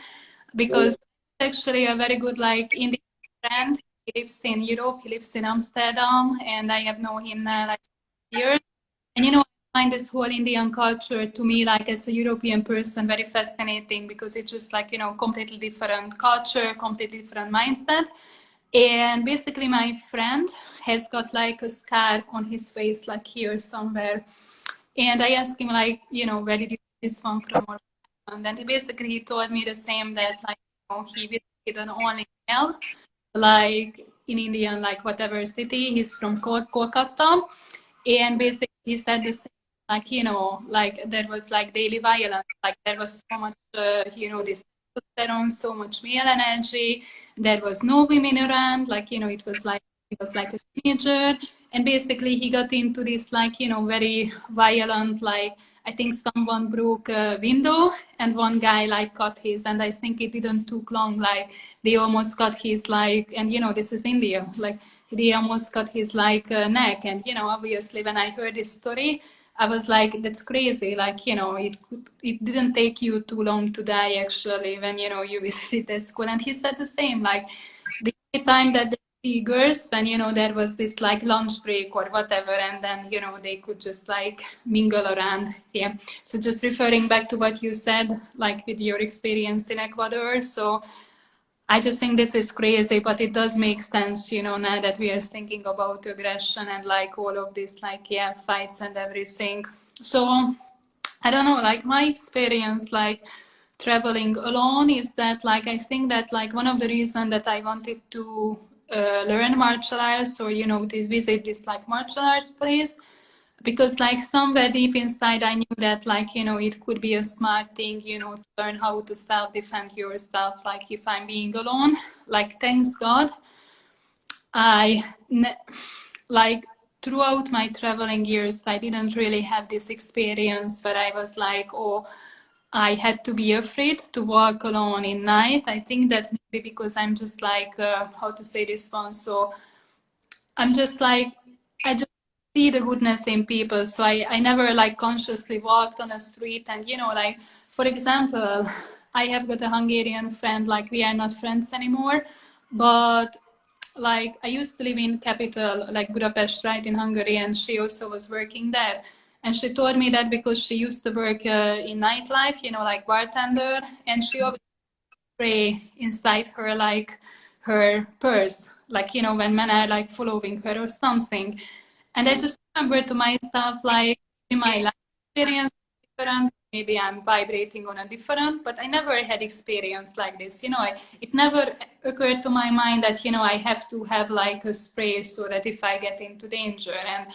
Because actually a very good like Indian friend. He lives in Europe. He lives in Amsterdam, and I have known him now like years. And you know, I find this whole Indian culture to me, like as a European person, very fascinating because it's just like, you know, completely different culture, completely different mindset. And basically, my friend has got like a scar on his face, like here somewhere. And I asked him, like, you know, where did you get this one from? And then basically he told me the same that, like, you know, he visited an only male, like in Indian, like whatever city. He's from Kolkata. And basically he said the same, like, you know, like there was like daily violence, like there was so much, you know, this testosterone, so much male energy. There was no women around, like, you know, it was like, he was like a teenager. And basically he got into this, like, you know, very violent, like, I think someone broke a window and one guy like cut his, and I think it didn't took long, like they almost cut his like, and you know, this is India, like they almost cut his like neck. And you know, obviously when I heard this story, I was like, that's crazy. Like, you know, it didn't take you too long to die actually when, you know, you visited the school. And he said the same, like the only time that they see girls when, you know, there was this like lunch break or whatever, and then, you know, they could just like mingle around. Yeah. So just referring back to what you said, like with your experience in Ecuador. So I just think this is crazy, but it does make sense, you know, now that we are thinking about aggression and like all of this, like, yeah, fights and everything. So I don't know, like my experience, like traveling alone is that, like, I think that like one of the reasons that I wanted to learn martial arts, or, you know, this visit this like martial arts place, because like somewhere deep inside I knew that, like, you know, it could be a smart thing, you know, to learn how to self-defend yourself, like if I'm being alone. Like, thanks God, I like throughout my traveling years I didn't really have this experience where I was like, oh, I had to be afraid to walk alone in night. I think that maybe because I'm just like how to say this one, so I'm just like, I just see the goodness in people. So I never like consciously walked on a street and, you know, like, for example, I have got a Hungarian friend, like we are not friends anymore, but like I used to live in capital, like Budapest, right, in Hungary, and she also was working there. And she told me that because she used to work in nightlife, you know, like bartender, and she always spray inside her, like her purse, like, you know, when men are like following her or something. And I just remember to myself, like, in my life experience is different, maybe I'm vibrating on a different, but I never had experience like this, you know. It never occurred to my mind that, you know, I have to have like a spray so that if I get into danger, and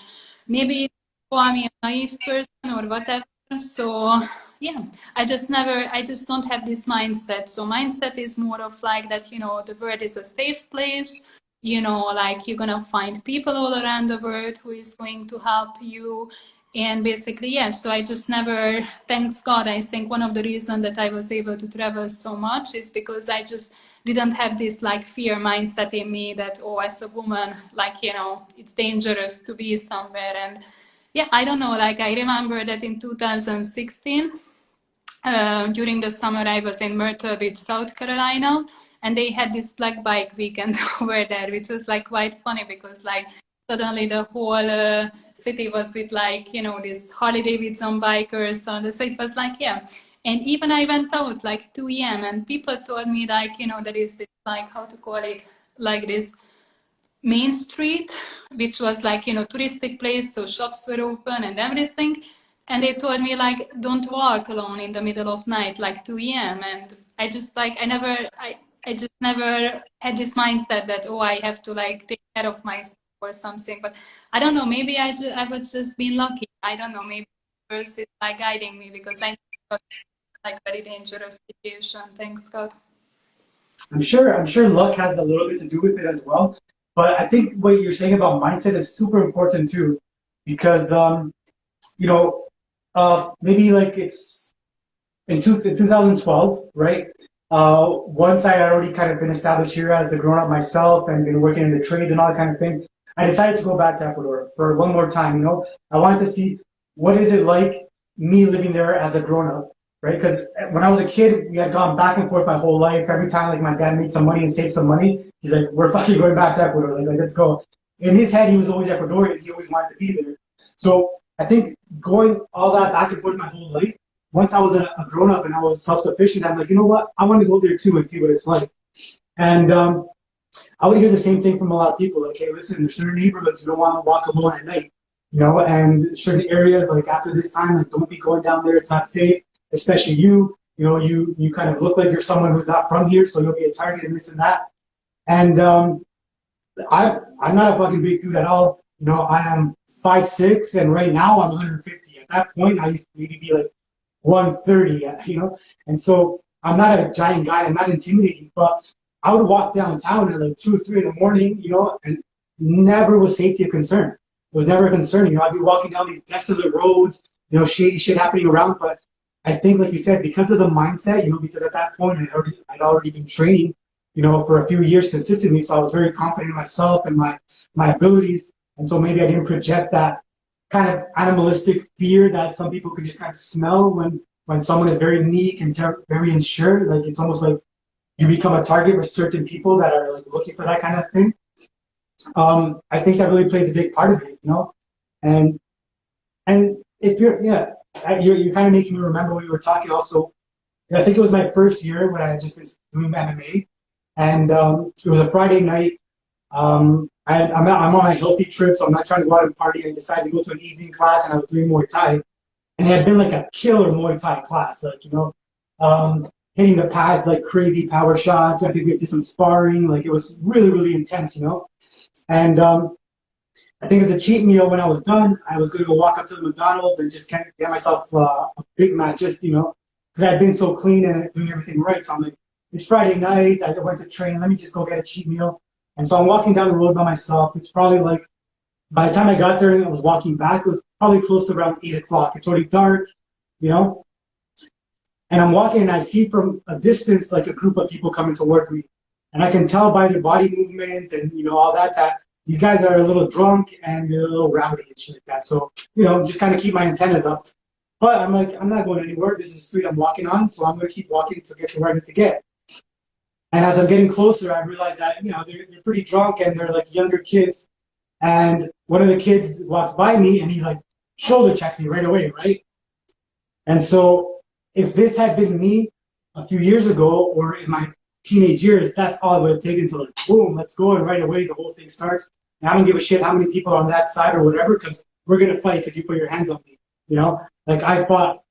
maybe I'm a naive person or whatever. So yeah, I just don't have this mindset. So mindset is more of like that, you know, the world is a safe place, you know, like you're gonna find people all around the world who is going to help you. And basically, yeah, so I just never, thanks God, I think one of the reasons that I was able to travel so much is because I just didn't have this like fear mindset in me that, oh, as a woman, like, you know, it's dangerous to be somewhere. And yeah, I don't know, like I remember that in 2016, during the summer, I was in Myrtle Beach, South Carolina, and they had this Black Bike weekend over there, which was like quite funny because like suddenly the whole city was with like, you know, this Harley Davidson bikers on the, so it was like, yeah. And even I went out like 2 a.m. and people told me like, you know, there is this like, how to call it, like this Main Street, which was like, you know, touristic place, so shops were open and everything. And they told me like, don't walk alone in the middle of night, like 2 a.m. And I just like, I just never had this mindset that, oh, I have to like take care of myself or something. But I don't know, maybe I was just being lucky. I don't know, maybe the universe is like guiding me because I know like very dangerous situation. Thanks God. I'm sure luck has a little bit to do with it as well. But I think what you're saying about mindset is super important too, because you know, maybe like it's in 2012, right? Once I had already kind of been established here as a grown up myself and been working in the trades and all that kind of thing, I decided to go back to Ecuador for one more time. You know, I wanted to see what is it like me living there as a grown up, right? Because when I was a kid, we had gone back and forth my whole life. Every time like my dad made some money and saved some money, he's like, "We're fucking going back to Ecuador. Like let's go." In his head, he was always Ecuadorian. He always wanted to be there. So I think going all that back and forth my whole life, once I was a grown up and I was self sufficient, I'm like, you know what? I want to go there too and see what it's like. And I would hear the same thing from a lot of people, like, hey, listen, there's certain neighborhoods you don't want to walk alone at night, you know, and certain areas, like after this time, like don't be going down there, it's not safe, especially you know, you kind of look like you're someone who's not from here, so you'll be a target and this and that. And I'm not a fucking big dude at all. You know, I am 5'6", and right now I'm 150. At that point, I used to maybe be like 130, you know? And so I'm not a giant guy, I'm not intimidating, but I would walk downtown at like 2 or 3 in the morning, you know, and never was safety a concern. It was never a concern. You know, I'd be walking down these desolate roads, you know, shady shit happening around. But I think, like you said, because of the mindset, you know, because at that point I'd already been training, you know, for a few years consistently. So I was very confident in myself and my abilities. And so maybe I didn't project that kind of animalistic fear that some people could just kind of smell when someone is very meek and very unsure. Like it's almost like you become a target for certain people that are like looking for that kind of thing. I think that really plays a big part of it, you know. And if you're kind of making me remember when we were talking. Also, I think it was my first year when I had just been doing MMA, and it was a Friday night. I'm on my healthy trip, so I'm not trying to go out and party. I decided to go to an evening class, and I was doing Muay Thai, and it had been like a killer Muay Thai class, like hitting the pads like crazy power shots. I think we did some sparring, like it was really really intense, And I think as a cheat meal, when I was done, I was gonna go walk up to the McDonald's and just kind of get myself a Big Mac, just because I had been so clean and doing everything right. So I'm like, it's Friday night. I went to train. Let me just go get a cheat meal. And so I'm walking down the road by myself. It's probably like by the time I got there and I was walking back, it was probably close to around 8 o'clock. It's already dark, you know. And I'm walking and I see from a distance like a group of people coming toward me, and I can tell by their body movement and all that these guys are a little drunk and they're a little rowdy and shit like that. So, just kind of keep my antennas up. But I'm like, I'm not going anywhere. This is the street I'm walking on, so I'm going to keep walking to get to where I need to get. And as I'm getting closer, I realize that, they're pretty drunk and they're like younger kids. And one of the kids walks by me and he like shoulder checks me right away, right? And so if this had been me a few years ago or in my teenage years, that's all it would have taken to like, boom, let's go. And right away, the whole thing starts. And I don't give a shit how many people are on that side or whatever, because we're going to fight because you put your hands on me, Like I fought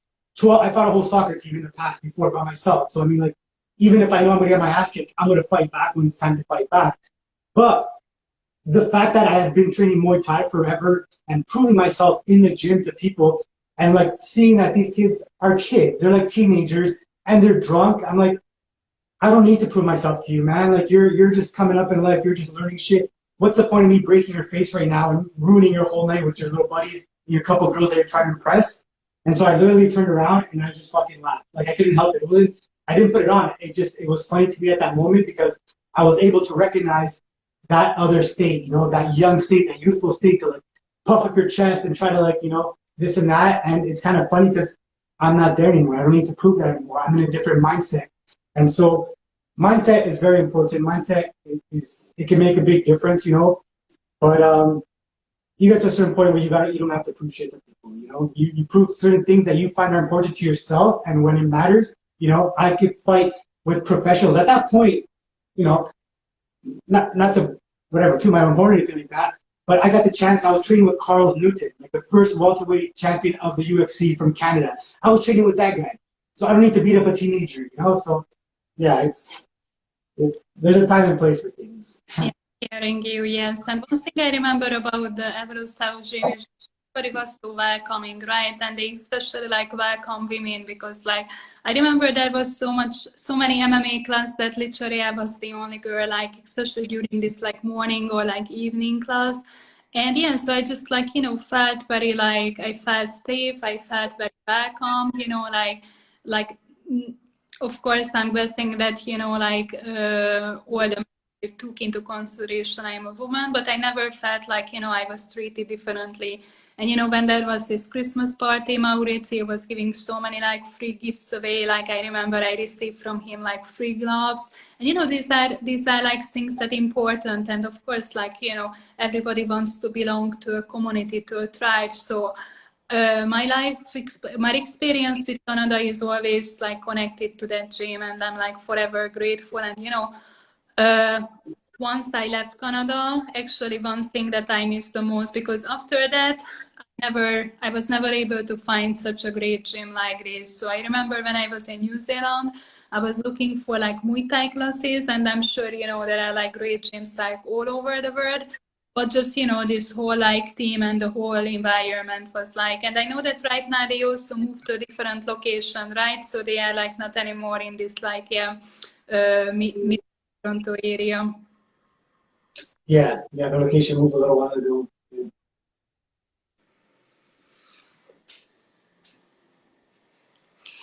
a whole soccer team in the past before by myself. So I mean, like, even if I know I'm going to get my ass kicked, I'm going to fight back when it's time to fight back. But the fact that I had been training Muay Thai forever and proving myself in the gym to people and like seeing that these kids are kids, they're like teenagers and they're drunk. I'm like, I don't need to prove myself to you, man. Like you're just coming up in life. You're just learning shit. What's the point of me breaking your face right now and ruining your whole night with your little buddies and your couple girls that you're trying to impress? And so I literally turned around and I just fucking laughed. Like I couldn't help it. I didn't put it on. It was funny to me at that moment because I was able to recognize that other state, that young state, that youthful state to like puff up your chest and try to like, this and that. And it's kind of funny because I'm not there anymore. I don't need to prove that anymore. I'm in a different mindset. And so mindset is very important. Mindset it can make a big difference, but you get to a certain point where you don't have to prove shit to people, you prove certain things that you find are important to yourself. And when it matters, I could fight with professionals at that point, not to whatever, to my own horn or anything like that. But I got the chance. I was training with Carl Newton, like the first welterweight champion of the UFC from Canada. I was training with that guy, so I don't need to beat up a teenager, So yeah, it's there's a time and place for things. Hearing you, yes. And one thing I remember about the Evolus House Gym is everybody was so welcoming, right? And they especially like welcome women because like I remember there was so many MMA class that literally I was the only girl, like especially during this like morning or like evening class. And yeah, so I just like, felt very like I felt safe, I felt very welcome, like of course I'm guessing that, all the took into consideration I'm a woman, but I never felt like, I was treated differently. And, when there was this Christmas party, Maurizio was giving so many like free gifts away. Like I remember I received from him like free gloves. And, these are like things that are important. And of course, like, everybody wants to belong to a community, to a tribe. So my experience with Canada is always like connected to that gym, and I'm like forever grateful. And, once I left Canada, actually one thing that I missed the most, because after that, I was never able to find such a great gym like this. So I remember when I was in New Zealand, I was looking for like Muay Thai classes, and I'm sure, there are like great gyms like all over the world. But just, this whole like team and the whole environment was like, and I know that right now they also moved to a different location, right? So they are like not anymore in this like, Toronto area. Yeah, the location moved a little while ago.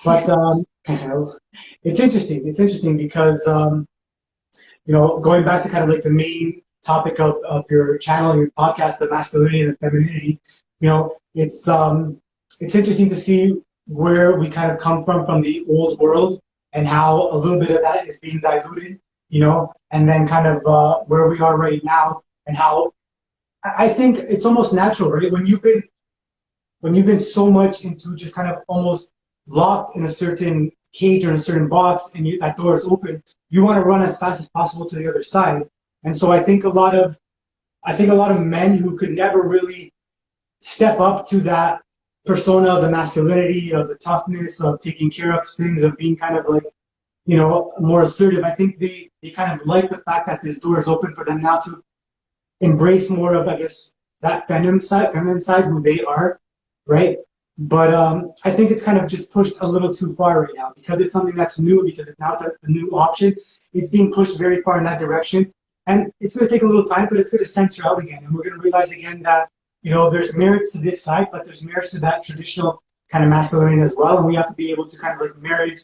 But it's interesting. It's interesting because going back to kind of like the main topic of your channel and your podcast, the masculinity and the femininity. It's interesting to see where we kind of come from the old world and how a little bit of that is being diluted. And then kind of where we are right now, and how I think it's almost natural, right? When you've been so much into just kind of almost locked in a certain cage or in a certain box and that door is open, you want to run as fast as possible to the other side. And so I think a lot of men who could never really step up to that persona of the masculinity, of the toughness, of taking care of things, of being kind of like, you know, more assertive. I think they kind of like the fact that this door is open for them now to embrace more of, I guess, that feminine side, who they are, right? But I think it's kind of just pushed a little too far right now because it's something that's new, because now it's a new option. It's being pushed very far in that direction. And it's going to take a little time, but it's going to censor out again. And we're going to realize again that, you know, there's merits to this side, but there's merits to that traditional kind of masculinity as well. And we have to be able to kind of like marry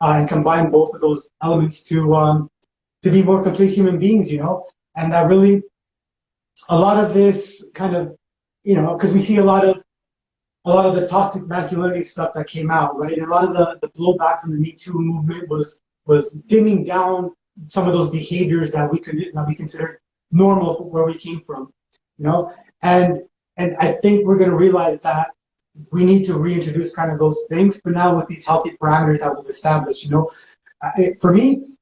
and combine both of those elements to be more complete human beings, you know. And that really, a lot of this kind of, you know, because we see a lot of the toxic masculinity stuff that came out, right? And a lot of the blowback from the Me Too movement was dimming down some of those behaviors that we considered normal for where we came from, you know. And I think we're going to realize that we need to reintroduce kind of those things, but now with these healthy parameters that we've established, you know. For me,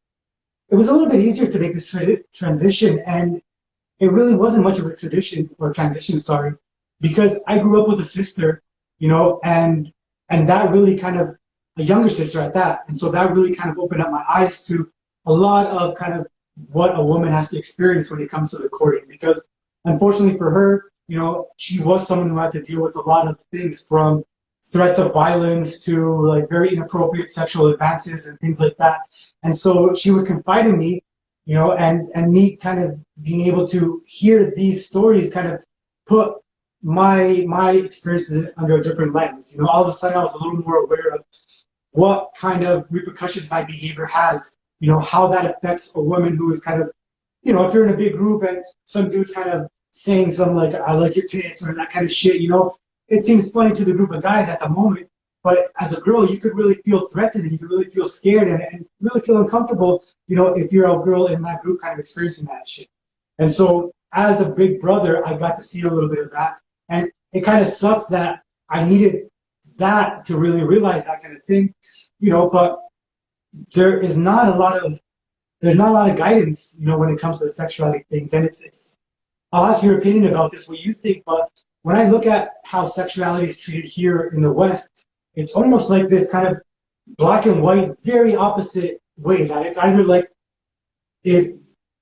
it was a little bit easier to make this transition, and it really wasn't much of a tradition or transition, sorry, because I grew up with a sister, you know, and that really kind of, a younger sister at that, and so that really kind of opened up my eyes to a lot of kind of what a woman has to experience when it comes to the courting, because unfortunately for her, you know, she was someone who had to deal with a lot of things, from threats of violence to like very inappropriate sexual advances and things like that. And so she would confide in me, you know, and me kind of being able to hear these stories kind of put my experiences under a different lens. You know, all of a sudden I was a little more aware of what kind of repercussions my behavior has, you know, how that affects a woman who is kind of, you know, if you're in a big group and some dude's kind of saying something like, I like your tits or that kind of shit, you know, it seems funny to the group of guys at the moment, but as a girl, you could really feel threatened and you could really feel scared and really feel uncomfortable, you know, if you're a girl in that group kind of experiencing that shit. And so as a big brother, I got to see a little bit of that. And it kind of sucks that I needed that to really realize that kind of thing, you know, but there's not a lot of guidance, you know, when it comes to the sexuality things. And I'll ask your opinion about this, what you think, but when I look at how sexuality is treated here in the West, it's almost like this kind of black and white, very opposite way, that it's either like if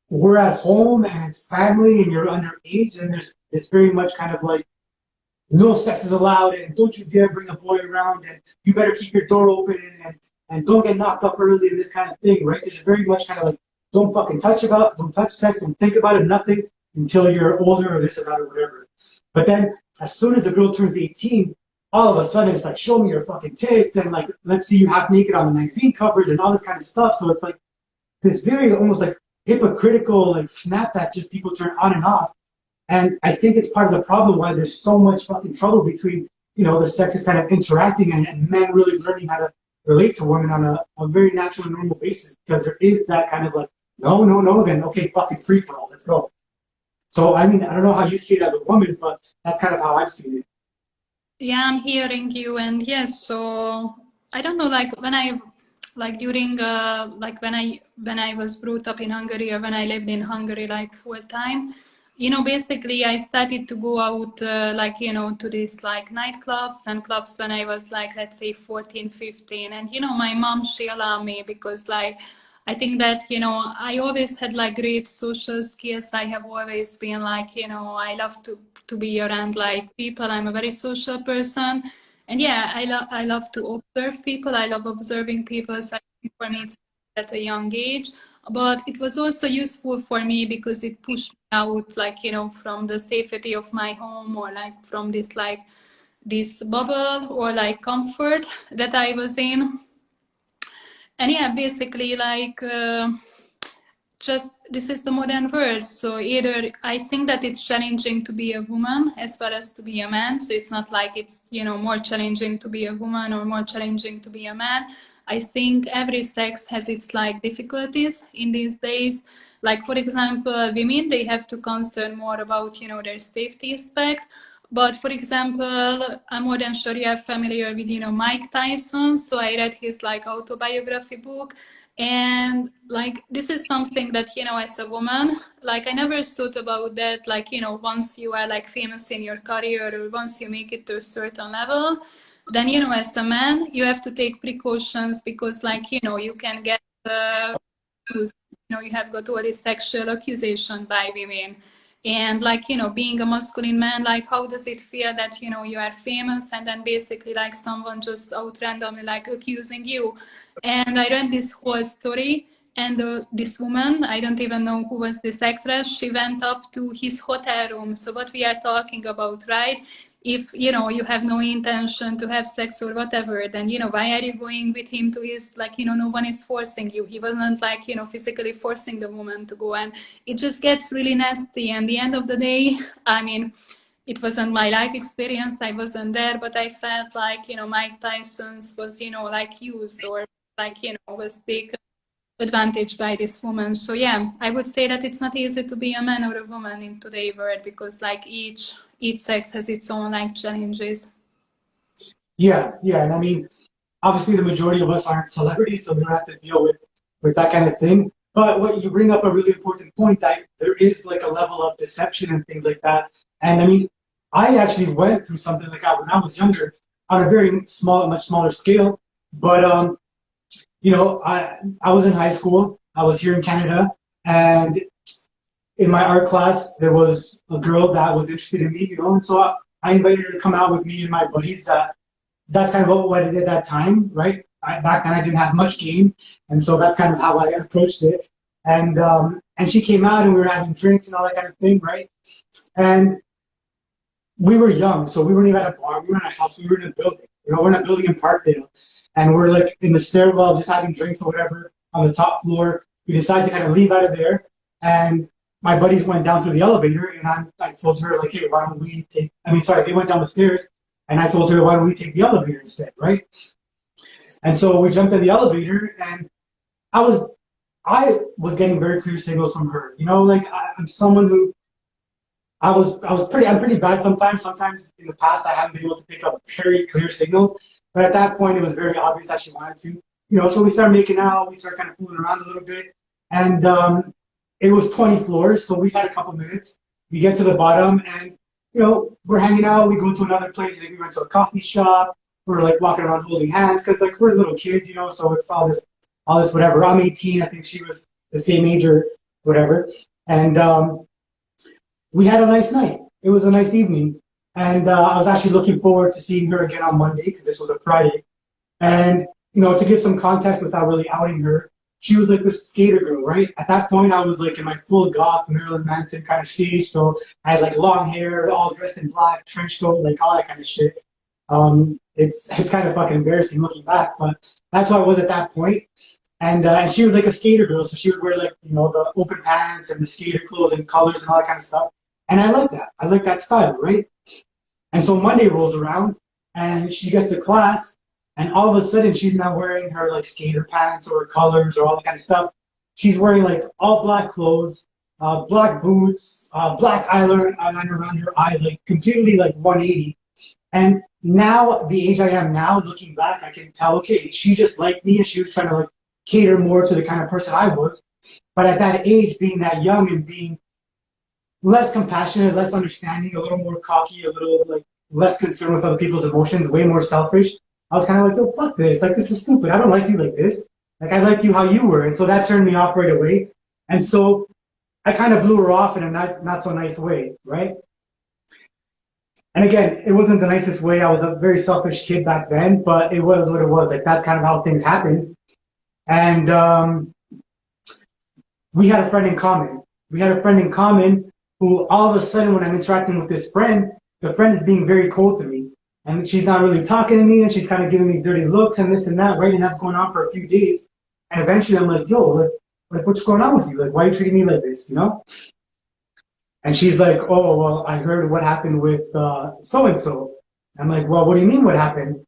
we're at home and it's family and you're underage, and there's it's very much kind of like no sex is allowed and don't you dare bring a boy around and you better keep your door open and don't get knocked up early and this kind of thing, right? There's very much kind of like don't touch sex, don't think about it, nothing until you're older or this or that or whatever. But then as soon as a girl turns 18, all of a sudden it's like, show me your fucking tits and like, let's see you half naked on the magazine covers and all this kind of stuff. So it's like this very almost like hypocritical like snap that just people turn on and off. And I think it's part of the problem why there's so much fucking trouble between, you know, the sexes kind of interacting and men really learning how to relate to women on a very natural and normal basis, because there is that kind of like, no, then okay, fucking free for all, let's go. So, I mean, I don't know how you see it as a woman, but that's kind of how I've seen it. Yeah, I'm hearing you, and yes, so I don't know, like when I, like during, like when I was brought up in Hungary, or when I lived in Hungary like full time, you know, basically I started to go out, like, you know, to these like nightclubs and clubs when I was like, let's say 14, 15. And, you know, my mom, she allowed me because like, I think that, you know, I always had like great social skills. I have always been like, you know, I love to be around like people. I'm a very social person. And yeah, I love to observe people. I love observing people. So I think for me, it's at a young age. But it was also useful for me because it pushed me out, like, you know, from the safety of my home, or like from this like this bubble or like comfort that I was in. And yeah, basically like just this is the modern world. So either I think that it's challenging to be a woman as well as to be a man. So it's not like it's, you know, more challenging to be a woman or more challenging to be a man. I think every sex has its like difficulties in these days. Like for example, women, they have to concern more about, you know, their safety aspect. But for example, I'm more than sure you are familiar with, Mike Tyson. So I read his like autobiography book. And like, this is something that, as a woman, like I never thought about that. Like, once you are like famous in your career or once you make it to a certain level, then, as a man, you have to take precautions because like, you can get accused. You have got all this sexual accusation by women. And like, being a masculine man, like how does it feel that, you are famous and then basically like someone just out randomly like accusing you? And I read this whole story and this woman, I don't even know who was this actress, she went up to his hotel room. So what we are talking about, right? If you have no intention to have sex or whatever, then why are you going with him to his, like, no one is forcing you. He wasn't like physically forcing the woman to go, and it just gets really nasty. And the end of the day, I mean, it wasn't my life experience, I wasn't there, but I felt like Mike Tyson's was like used, or like was taken advantage by this woman. So yeah, I would say that it's not easy to be a man or a woman in today's world because like each sex has its own like challenges. Yeah, yeah, and I mean, obviously the majority of us aren't celebrities, so we don't have to deal with that kind of thing. But what you bring up a really important point, that there is like a level of deception and things like that. And I mean, I actually went through something like that when I was younger, on a very small, much smaller scale. But I was in high school. I was here in Canada, and in my art class, there was a girl that was interested in me, and so I invited her to come out with me and my buddies. That's kind of what I did at that time, right? Back then, I didn't have much game, and so that's kind of how I approached it. And she came out, and we were having drinks and all that kind of thing, right? And we were young, so we weren't even at a bar. We were in a house. We were in a building. We're in a building in Parkdale, and we're like in the stairwell, just having drinks or whatever on the top floor. We decided to kind of leave out of there, and my buddies went down through the elevator, and I told her like, hey, why don't we take? I mean, sorry, they went down the stairs, and I told her, why don't we take the elevator instead, right? And so we jumped in the elevator, and I was getting very clear signals from her. Like I'm someone who I'm pretty bad sometimes. Sometimes in the past I haven't been able to pick up very clear signals. But at that point it was very obvious that she wanted to. So we started making out, we started kind of fooling around a little bit. And it was 20 floors, so we had a couple minutes. We get to the bottom and we're hanging out, we go to another place, and we went to a coffee shop, we're like walking around holding hands, because like we're little kids, so it's all this whatever. I'm 18, I think she was the same age or whatever. And we had a nice night. It was a nice evening. And I was actually looking forward to seeing her again on Monday, because this was a Friday. And, to give some context without really outing her, she was like this skater girl, right? At that point, I was like in my full goth Marilyn Manson kind of stage. So I had like long hair, all dressed in black, trench coat, like all that kind of shit. It's kind of fucking embarrassing looking back, but that's how I was at that point. And she was like a skater girl, so she would wear like, the open pants and the skater clothes and colors and all that kind of stuff. And I like that. I like that style, right? And so Monday rolls around, and she gets to class, and all of a sudden she's not wearing her like skater pants or colors or all that kind of stuff. She's wearing like all black clothes, black boots, black eyeliner around her eyes, like completely like 180. And now, the age I am now, looking back, I can tell, okay, she just liked me and she was trying to like cater more to the kind of person I was. But at that age, being that young and being less compassionate, less understanding, a little more cocky, a little like less concerned with other people's emotions, way more selfish, I was kind of like, oh, fuck this. Like, this is stupid. I don't like you like this. Like, I liked you how you were. And so that turned me off right away. And so I kind of blew her off in a not so nice way, right? And again, it wasn't the nicest way. I was a very selfish kid back then, but it was what it was. Like, that's kind of how things happened. And we had a friend in common. We had a friend in common who all of a sudden, when I'm interacting with this friend, the friend is being very cold to me. And she's not really talking to me, and she's kind of giving me dirty looks and this and that, right? And that's going on for a few days. And eventually I'm like, yo, like what's going on with you? Like, why are you treating me like this, And she's like, oh, well, I heard what happened with so-and-so. I'm like, well, what do you mean what happened?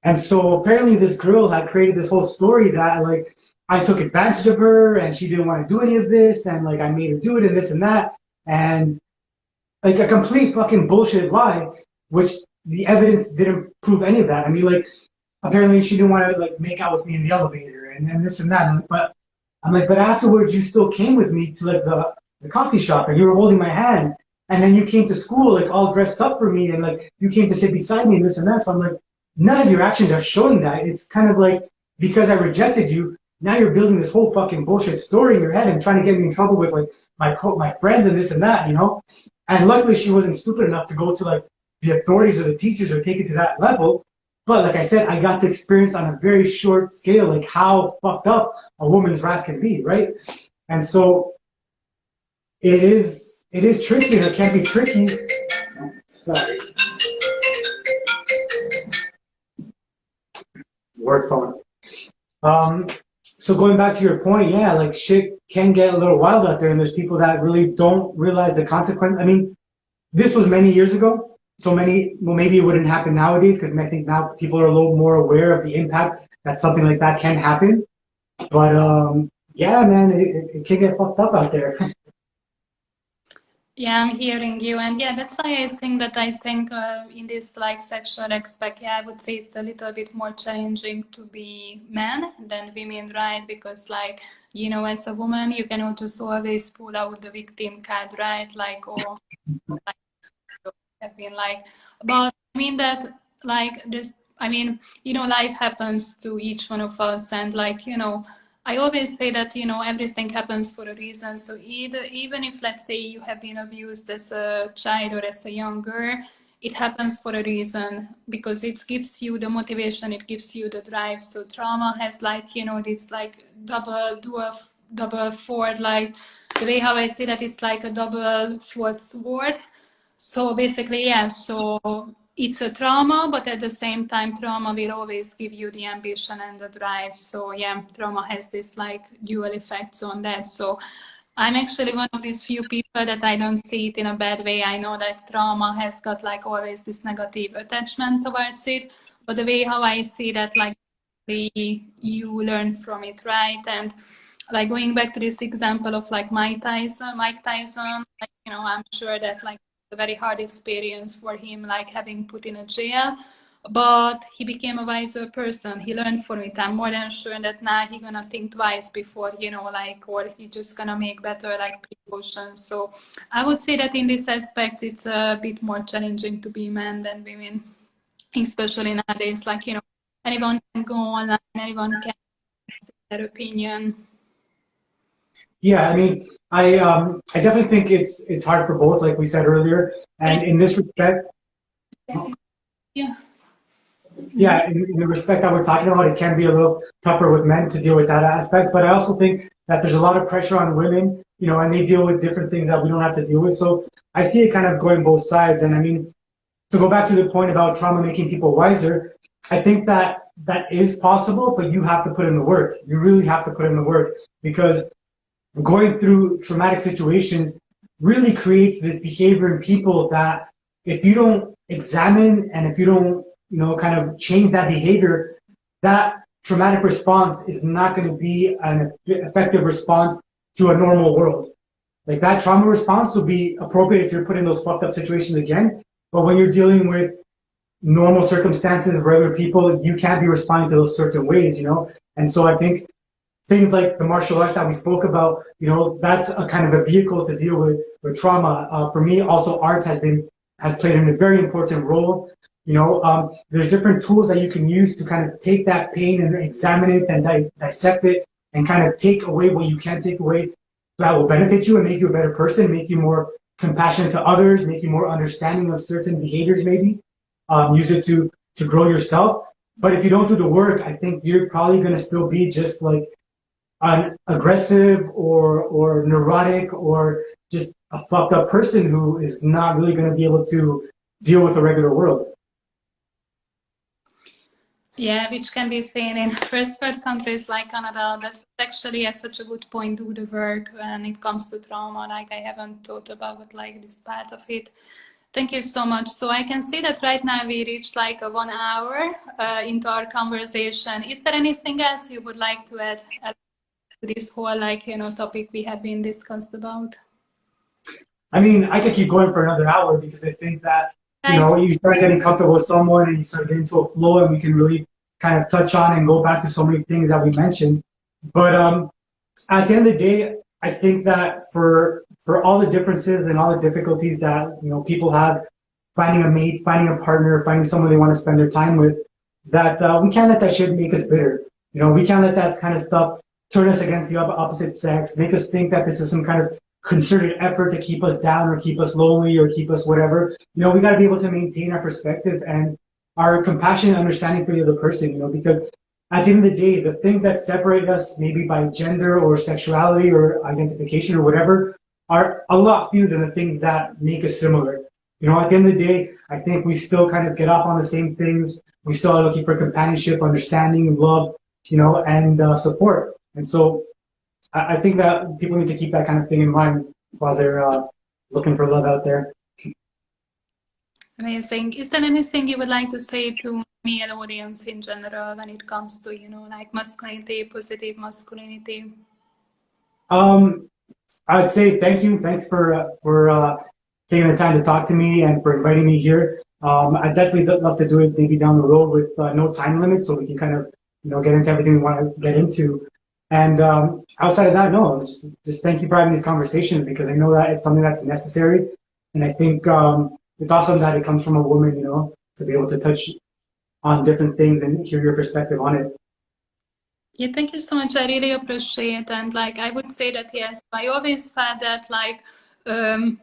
And so apparently this girl had created this whole story that, like, I took advantage of her and she didn't want to do any of this, and, like, I made her do it and this and that. And like a complete fucking bullshit lie, which the evidence didn't prove any of that. I mean, like, apparently she didn't want to like make out with me in the elevator and this and that. But I'm like, but afterwards you still came with me to like the coffee shop and you were holding my hand. And then you came to school like all dressed up for me and like you came to sit beside me and this and that. So I'm like, none of your actions are showing that. It's kind of like because I rejected you, now you're building this whole fucking bullshit story in your head and trying to get me in trouble with like my friends and this and that, you know? And luckily she wasn't stupid enough to go to like the authorities or the teachers or take it to that level. But like I said, I got to experience on a very short scale like how fucked up a woman's wrath can be, right? And so it is tricky and it can be tricky. Sorry. Work phone. So going back to your point, yeah, like shit can get a little wild out there, and there's people that really don't realize the consequence. I mean, this was many years ago, so well, maybe it wouldn't happen nowadays because I think now people are a little more aware of the impact that something like that can happen. But yeah, man, it can get fucked up out there. Yeah, I'm hearing you, and yeah, that's why I think in this like sexual aspect, yeah, I would say it's a little bit more challenging to be man than women, right? Because like as a woman, you cannot just always pull out the victim card, right? Like or like, have been like, but I mean that like this. I mean, life happens to each one of us, and like I always say that everything happens for a reason. So even if let's say you have been abused as a child or as a young girl, it happens for a reason because it gives you the motivation, it gives you the drive. So trauma has like this like double sword, like the way how I say that it's like a double sword. So basically, yeah. So it's a trauma, but at the same time, trauma will always give you the ambition and the drive. So yeah, trauma has this like dual effects on that. So I'm actually one of these few people that I don't see it in a bad way. I know that trauma has got like always this negative attachment towards it, but the way how I see that, like you learn from it, right? And like going back to this example of like Mike Tyson, like, I'm sure that like a very hard experience for him, like having put in a jail, but he became a wiser person. He learned from it. I'm more than sure that now he's gonna think twice before, like, or he just gonna make better like precautions. So I would say that in this aspect, it's a bit more challenging to be men than women, especially nowadays. Like, anyone can go online, anyone can say their opinion. Yeah, I mean, I definitely think it's hard for both, like we said earlier, and in this respect, yeah. Yeah, in the respect that we're talking about, it can be a little tougher with men to deal with that aspect. But I also think that there's a lot of pressure on women, and they deal with different things that we don't have to deal with. So I see it kind of going both sides. And I mean, to go back to the point about trauma making people wiser, I think that that is possible, but you have to put in the work. You really have to put in the work because going through traumatic situations really creates this behavior in people that if you don't examine and if you don't kind of change that behavior, that traumatic response is not going to be an effective response to a normal world. Like that trauma response will be appropriate if you're put in those fucked up situations again. But when you're dealing with normal circumstances, regular people, you can't be responding to those certain ways, And so I think things like the martial arts that we spoke about, that's a kind of a vehicle to deal with trauma. For me, also art has played a very important role. There's different tools that you can use to kind of take that pain and examine it and dissect it and kind of take away what you can take away that will benefit you and make you a better person, make you more compassionate to others, make you more understanding of certain behaviors maybe. Use it to grow yourself. But if you don't do the work, I think you're probably going to still be just like an aggressive or neurotic or just a fucked up person who is not really going to be able to deal with the regular world. Yeah, which can be seen in first world countries like Canada that actually has such a good point do the work when it comes to trauma. Like I haven't thought about like this part of it. Thank you so much. So I can see that right now we reached like a 1 hour into our conversation. Is there anything else you would like to add to this whole like topic we have been discussed about? I mean, I could keep going for another hour because I think that, you Guys, know, you start getting comfortable with someone and you start getting into a flow and we can really kind of touch on and go back to so many things that we mentioned. But at the end of the day, I think that for all the differences and all the difficulties that, you know, people have finding a mate, finding a partner, finding someone they want to spend their time with, that we can't let that shit make us bitter. You know, we can't let that kind of stuff turn us against the opposite sex, make us think that this is some kind of concerted effort to keep us down or keep us lonely or keep us whatever. You know, we got to be able to maintain our perspective and our compassion and understanding for the other person, you know, because at the end of the day, the things that separate us, maybe by gender or sexuality or identification or whatever, are a lot fewer than the things that make us similar. You know, at the end of the day, I think we still kind of get off on the same things. We still are looking for companionship, understanding, love, you know, and support. And so I think that people need to keep that kind of thing in mind while they're looking for love out there. amazing. Is there anything you would like to say to male audience in general when it comes to, you know, like masculinity, positive masculinity? I'd say thank you. Thanks for taking the time to talk to me and for inviting me here. I'd definitely love to do it maybe down the road with no time limit, so we can kind of get into everything we want to get into. And outside of that, no, just thank you for having these conversations because I know that it's something that's necessary, and I think it's awesome that it comes from a woman, to be able to touch on different things and hear your perspective on it. Yeah, thank you so much. I really appreciate it. And like I would say that yes, I always felt that like the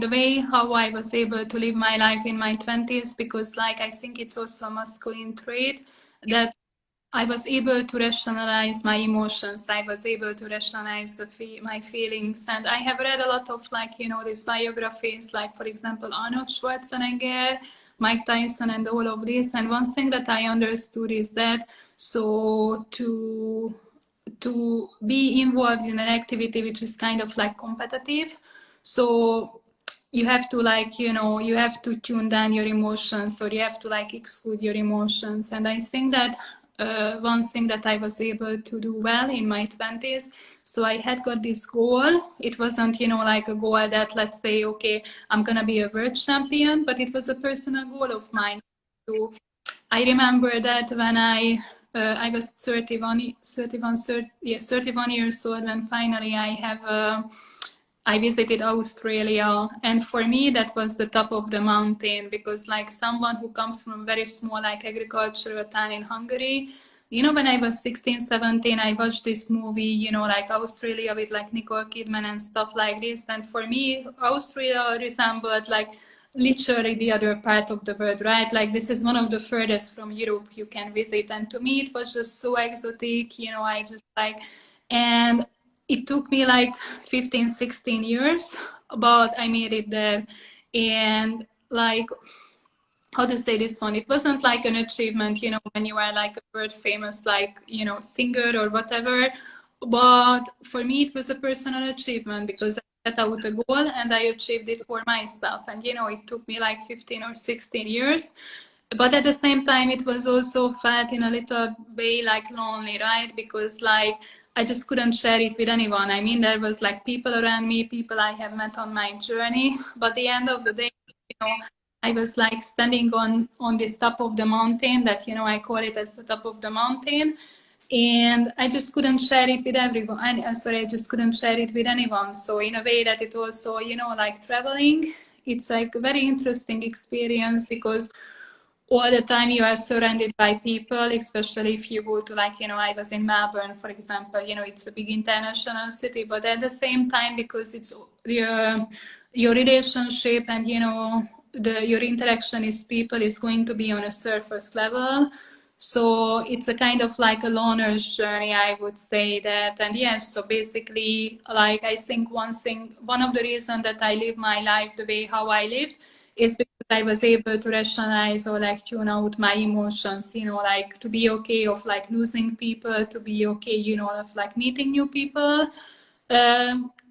way how I was able to live my life in my 20s, because like I think it's also a masculine trait that I was able to rationalize my emotions. I was able to rationalize my feelings. And I have read a lot of these biographies, like for example, Arnold Schwarzenegger, Mike Tyson, and all of this. And one thing that I understood is that to be involved in an activity which is kind of like competitive, so you have to you have to tune down your emotions, or you have to exclude your emotions. And I think that one thing that I was able to do well in my 20s, so I had got this goal. It wasn't like a goal that, let's say, okay, I'm gonna be a world champion, but it was a personal goal of mine. I remember that when I was 31 years old, when finally I visited Australia. And for me, that was the top of the mountain, because like someone who comes from a very small agricultural town in Hungary, when I was 16, 17, I watched this movie, Australia with Nicole Kidman and stuff like this. And for me, Australia resembled literally the other part of the world, right? Like this is one of the furthest from Europe you can visit. And to me, it was just so exotic, I just and it took me 15, 16 years, but I made it there. And how to say this one, it wasn't an achievement, when you are a world famous, singer or whatever. But for me, it was a personal achievement because I set out a goal and I achieved it for myself. And, it took me 15 or 16 years. But at the same time, it was also felt in a little way lonely, right? Because I just couldn't share it with anyone. I mean, there was people around me, people I have met on my journey. But at the end of the day, I was standing on this top of the mountain that, I call it as the top of the mountain. And I just couldn't share it with everyone. I'm sorry, I just couldn't share it with anyone. So in a way that it also, traveling, it's a very interesting experience, because all the time you are surrounded by people, especially if you go to I was in Melbourne, for example, it's a big international city, but at the same time, because it's your relationship and, your interaction with people is going to be on a surface level. So it's a kind of a loner's journey, I would say that. And yes, so basically, I think one of the reasons that I live my life the way how I lived is because I was able to rationalize or tune out my emotions, to be okay of losing people, to be okay, of meeting new people.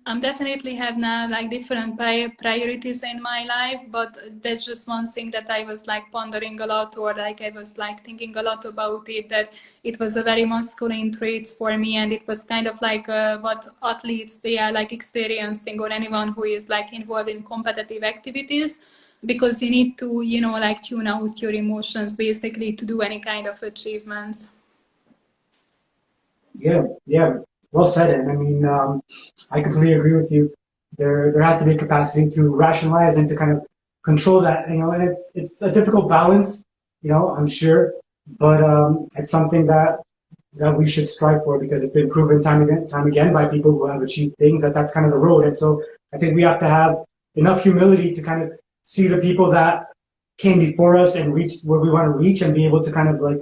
I'm definitely have now like different priorities in my life, but that's just one thing that I was like pondering a lot, or like I was like thinking a lot about it, that it was a very masculine trait for me, and it was kind of like what athletes they are like experiencing, or anyone who is like involved in competitive activities, because you need to, you know, like tune out your emotions basically to do any kind of achievements. Yeah, yeah, well said. And I mean, I completely agree with you. There has to be a capacity to rationalize and to kind of control that, you know, and it's a difficult balance, you know, I'm sure, but it's something that we should strive for because it's been proven time again by people who have achieved things that that's kind of the road. And so I think we have to have enough humility to kind of see the people that came before us and reach where we want to reach and be able to kind of like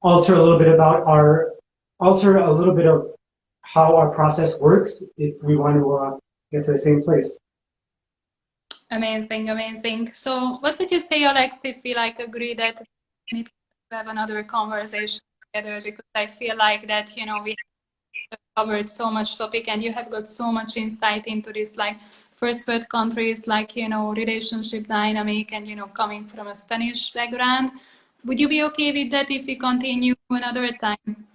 alter a little bit about our alter a little bit of how our process works if we want to get to the same place. Amazing, amazing. So, what would you say, Alex, if we like agree that we need to have another conversation together? Because I feel like that, you know, we have covered so much topic, and you have got so much insight into this, like first world countries, like, you know, relationship dynamic, and, you know, coming from a Spanish background. Would you be okay with that if we continue another time?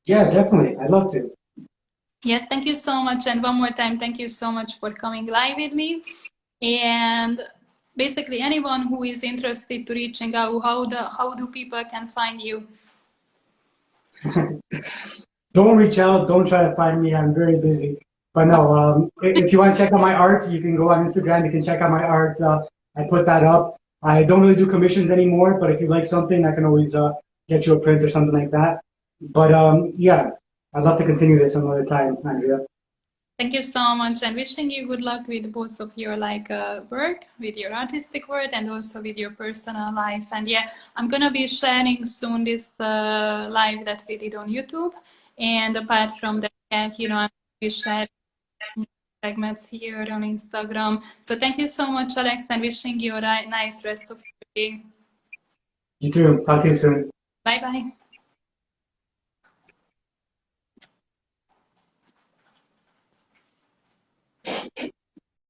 Yeah, definitely. I'd love to. Yes, thank you so much. And one more time, thank you so much for coming live with me. And basically, anyone who is interested to reaching out, how do people can find you? Don't reach out. Don't try to find me. I'm very busy. But no, if you want to check out my art, you can go on Instagram. You can check out my art. I put that up. I don't really do commissions anymore, but if you like something, I can always get you a print or something like that. But yeah, I'd love to continue this another time, Andrea. Thank you so much, and wishing you good luck with both of your like work, with your artistic work, and also with your personal life. And yeah, I'm gonna be sharing soon this live that we did on YouTube. And apart from that, yeah, you know, I'm gonna be sharing segments here on Instagram. So thank you so much, Alex, and wishing you a nice rest of your day. You too. Talk to you soon. Bye bye.